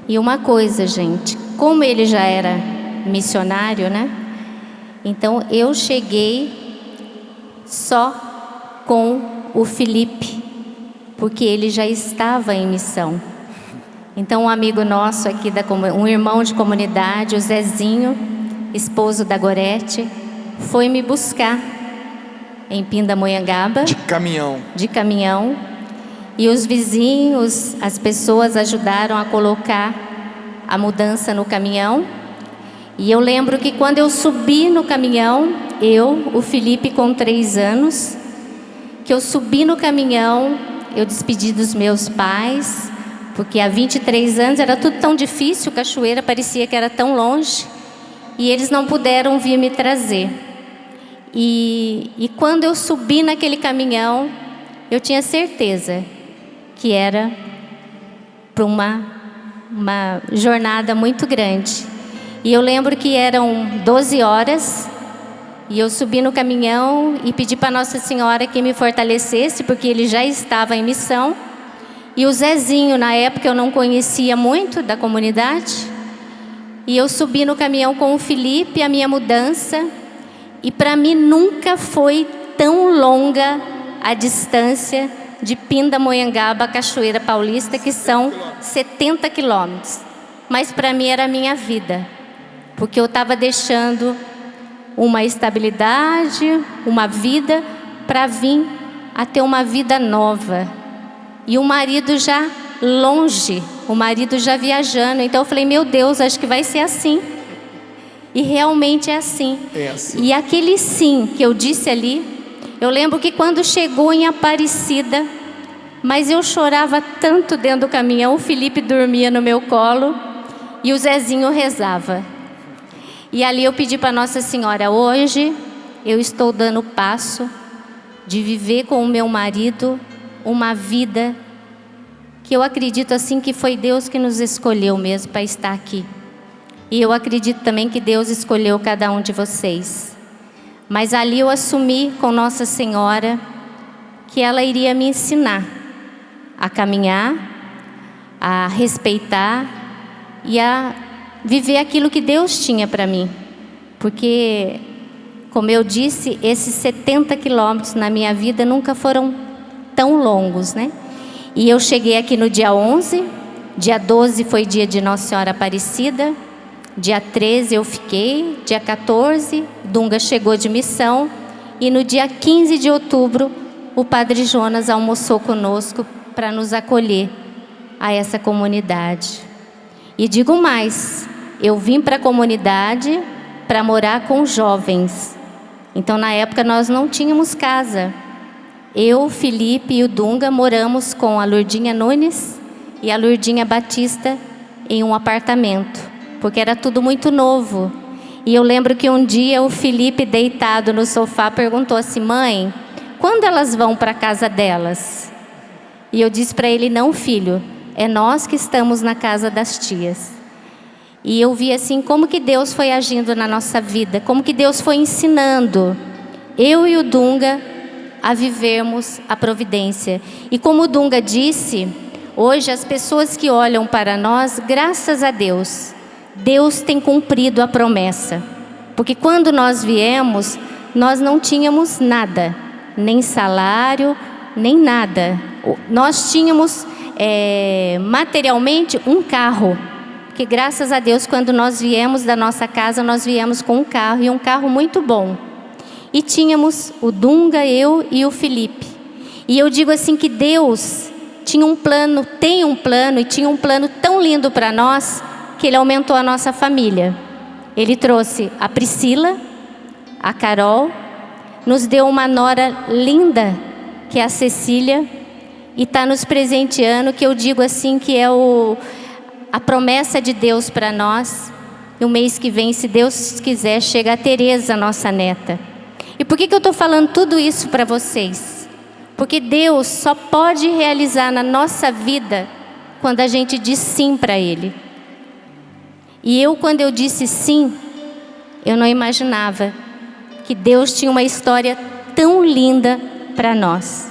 e uma coisa, gente, como ele já era missionário, né? Então eu cheguei só com o Felipe, porque ele já estava em missão. Então um amigo nosso aqui, um irmão de comunidade, o Zezinho, esposo da Gorete, foi me buscar em Pindamonhangaba. De caminhão. E os vizinhos, as pessoas ajudaram a colocar a mudança no caminhão. E eu lembro que quando eu subi no caminhão, o Felipe com 3 anos, que eu subi no caminhão, eu despedi dos meus pais, porque há 23 anos era tudo tão difícil, Cachoeira parecia que era tão longe, e eles não puderam vir me trazer. E quando eu subi naquele caminhão, eu tinha certeza que era para uma jornada muito grande. E eu lembro que eram 12 horas, e eu subi no caminhão e pedi para Nossa Senhora que me fortalecesse, porque ele já estava em missão. E o Zezinho, na época eu não conhecia muito da comunidade, e eu subi no caminhão com o Felipe, a minha mudança, e para mim nunca foi tão longa a distância de Pindamonhangaba a Cachoeira Paulista, que são 70 quilômetros. Mas para mim era a minha vida, porque eu estava deixando uma estabilidade, uma vida, para vir a ter uma vida nova. E o marido já longe, o marido já viajando. Então eu falei: meu Deus, acho que vai ser assim. E realmente é assim. E aquele sim que eu disse ali, eu lembro que quando chegou em Aparecida, mas eu chorava tanto dentro do caminhão, o Felipe dormia no meu colo e o Zezinho rezava. E ali eu pedi para Nossa Senhora: hoje eu estou dando o passo de viver com o meu marido uma vida que eu acredito assim que foi Deus que nos escolheu mesmo para estar aqui. E eu acredito também que Deus escolheu cada um de vocês. Mas ali eu assumi com Nossa Senhora que ela iria me ensinar a caminhar, a respeitar e a viver aquilo que Deus tinha para mim. Porque, como eu disse, esses 70 quilômetros na minha vida nunca foram tão longos, né? E eu cheguei aqui no dia 11, dia 12 foi dia de Nossa Senhora Aparecida, dia 13 eu fiquei, dia 14, Dunga chegou de missão, e no dia 15 de outubro, o Padre Jonas almoçou conosco para nos acolher a essa comunidade. E digo mais, eu vim para a comunidade para morar com jovens. Então, na época, nós não tínhamos casa. Eu, o Felipe e o Dunga moramos com a Lourdinha Nunes e a Lourdinha Batista em um apartamento, porque era tudo muito novo. E eu lembro que um dia o Felipe, deitado no sofá, perguntou assim: mãe, quando elas vão para a casa delas? E eu disse para ele: não, filho, é nós que estamos na casa das tias. E eu vi assim como que Deus foi agindo na nossa vida, como que Deus foi ensinando eu e o Dunga a vivermos a providência. E como o Dunga disse, hoje as pessoas que olham para nós, graças a Deus, Deus tem cumprido a promessa. Porque quando nós viemos, nós não tínhamos nada, nem salário, nem nada. Nós tínhamos materialmente um carro. Porque graças a Deus, quando nós viemos da nossa casa, nós viemos com um carro, e um carro muito bom. E tínhamos o Dunga, eu e o Felipe. E eu digo assim que Deus tinha um plano, tem um plano, e tinha um plano tão lindo para nós, que Ele aumentou a nossa família. Ele trouxe a Priscila, a Carol, nos deu uma nora linda, que é a Cecília, e está nos presenteando, que eu digo assim que é a promessa de Deus para nós. E o mês que vem, se Deus quiser, chega a Tereza, nossa neta. E por que eu estou falando tudo isso para vocês? Porque Deus só pode realizar na nossa vida quando a gente diz sim para Ele. E eu, quando eu disse sim, eu não imaginava que Deus tinha uma história tão linda para nós.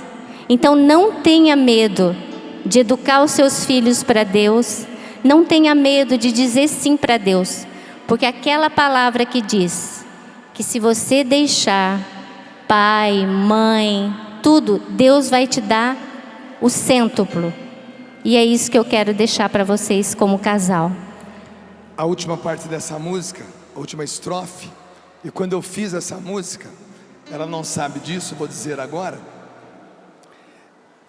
Então não tenha medo de educar os seus filhos para Deus. Não tenha medo de dizer sim para Deus, porque aquela palavra que diz que se você deixar pai, mãe, tudo, Deus vai te dar o cêntuplo. E é isso que eu quero deixar para vocês como casal. A última parte dessa música, a última estrofe, e quando eu fiz essa música, ela não sabe disso, vou dizer agora,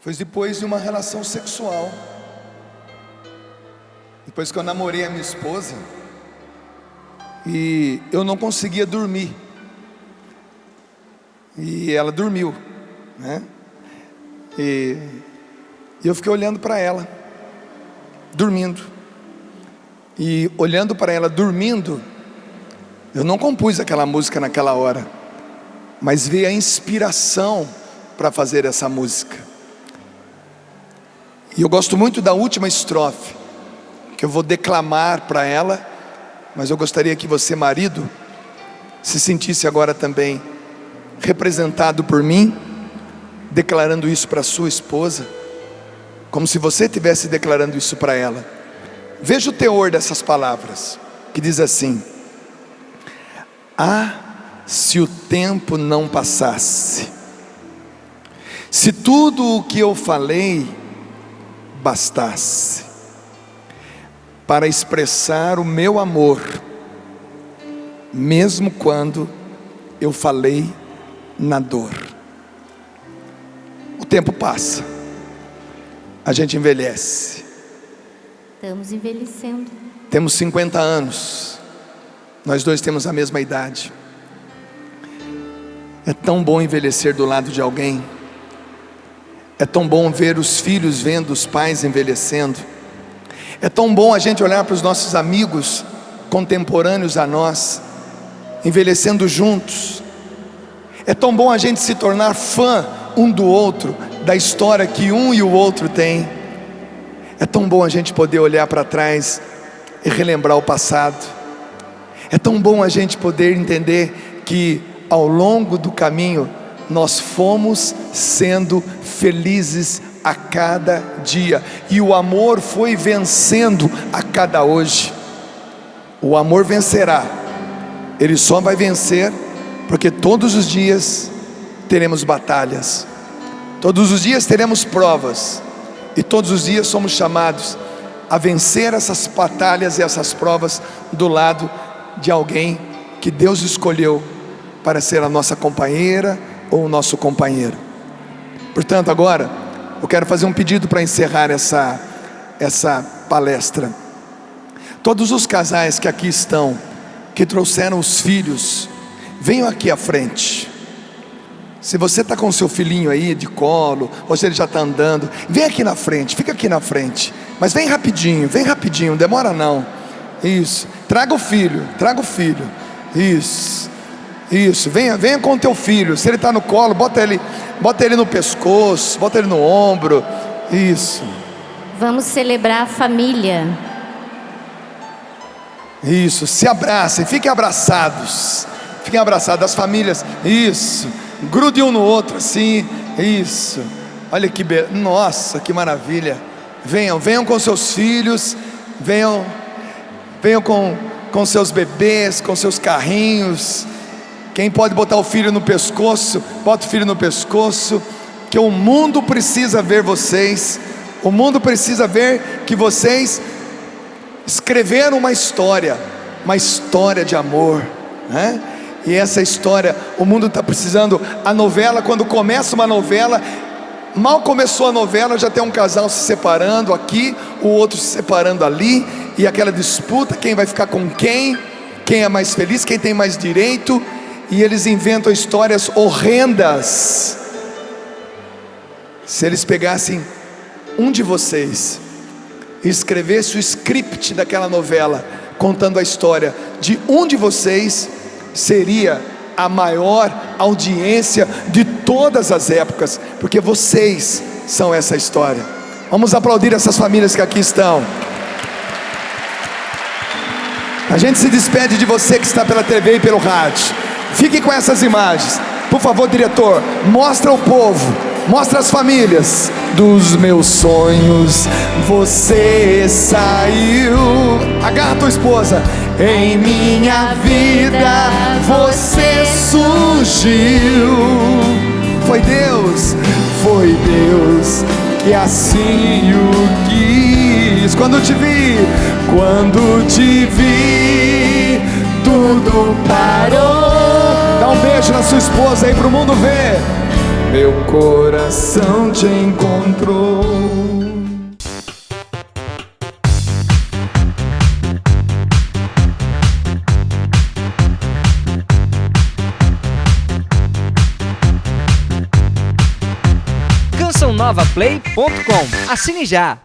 foi depois de uma relação sexual. Depois que eu namorei a minha esposa, e eu não conseguia dormir, e ela dormiu, né? E eu fiquei olhando para ela, dormindo, e olhando para ela dormindo, eu não compus aquela música naquela hora, mas veio a inspiração para fazer essa música. E eu gosto muito da última estrofe, que eu vou declamar para ela, mas eu gostaria que você, marido, se sentisse agora também representado por mim, declarando isso para sua esposa, como se você estivesse declarando isso para ela. Veja o teor dessas palavras, que diz assim: ah, se o tempo não passasse, se tudo o que eu falei bastasse para expressar o meu amor, mesmo quando eu falei na dor. O tempo passa, a gente envelhece. Estamos envelhecendo. Temos 50 anos, nós dois temos a mesma idade. É tão bom envelhecer do lado de alguém. É tão bom ver os filhos vendo os pais envelhecendo. É tão bom a gente olhar para os nossos amigos contemporâneos a nós, envelhecendo juntos. É tão bom a gente se tornar fã um do outro, da história que um e o outro têm. É tão bom a gente poder olhar para trás e relembrar o passado. É tão bom a gente poder entender que ao longo do caminho nós fomos sendo felizes a cada dia, e o amor foi vencendo a cada hoje. O amor vencerá, ele só vai vencer porque todos os dias teremos batalhas, todos os dias teremos provas, e todos os dias somos chamados a vencer essas batalhas e essas provas do lado de alguém que Deus escolheu para ser a nossa companheira ou o nosso companheiro. Portanto, agora eu quero fazer um pedido para encerrar essa palestra. Todos os casais que aqui estão, que trouxeram os filhos, venham aqui à frente. Se você está com o seu filhinho aí de colo, ou se ele já está andando, vem aqui na frente, fica aqui na frente. Mas vem rapidinho, não demora não. Isso, traga o filho. Isso, venha com o teu filho. Se ele está no colo, bota ele no pescoço, bota ele no ombro. Isso. Vamos celebrar a família. Isso, se abracem, fiquem abraçados as famílias. Isso, grude um no outro assim. Isso, olha que nossa, que maravilha. Venham com seus filhos, venham com seus bebês, com seus carrinhos. Quem pode botar o filho no pescoço, bota o filho no pescoço, que o mundo precisa ver vocês. O mundo precisa ver que vocês escreveram uma história de amor, né? E essa história, o mundo está precisando. A novela, quando começa uma novela, mal começou a novela, já tem um casal se separando aqui, o outro se separando ali, e aquela disputa, quem vai ficar com quem é mais feliz, quem tem mais direito, e eles inventam histórias horrendas. Se eles pegassem um de vocês e escrevesse o script daquela novela, contando a história de um de vocês, seria a maior audiência de todas as épocas, porque vocês são essa história. Vamos aplaudir essas famílias que aqui estão. A gente se despede de você que está pela TV e pelo rádio. Fique com essas imagens. Por favor, diretor, mostra o povo, mostra as famílias. Dos meus sonhos você saiu. Agarra tua esposa. Em minha vida você surgiu. Foi Deus que assim o quis. Quando te vi, tudo parou. Dá um beijo na sua esposa aí pro mundo ver. Meu coração te encontrou. CançãoNovaPlay.com. Assine já!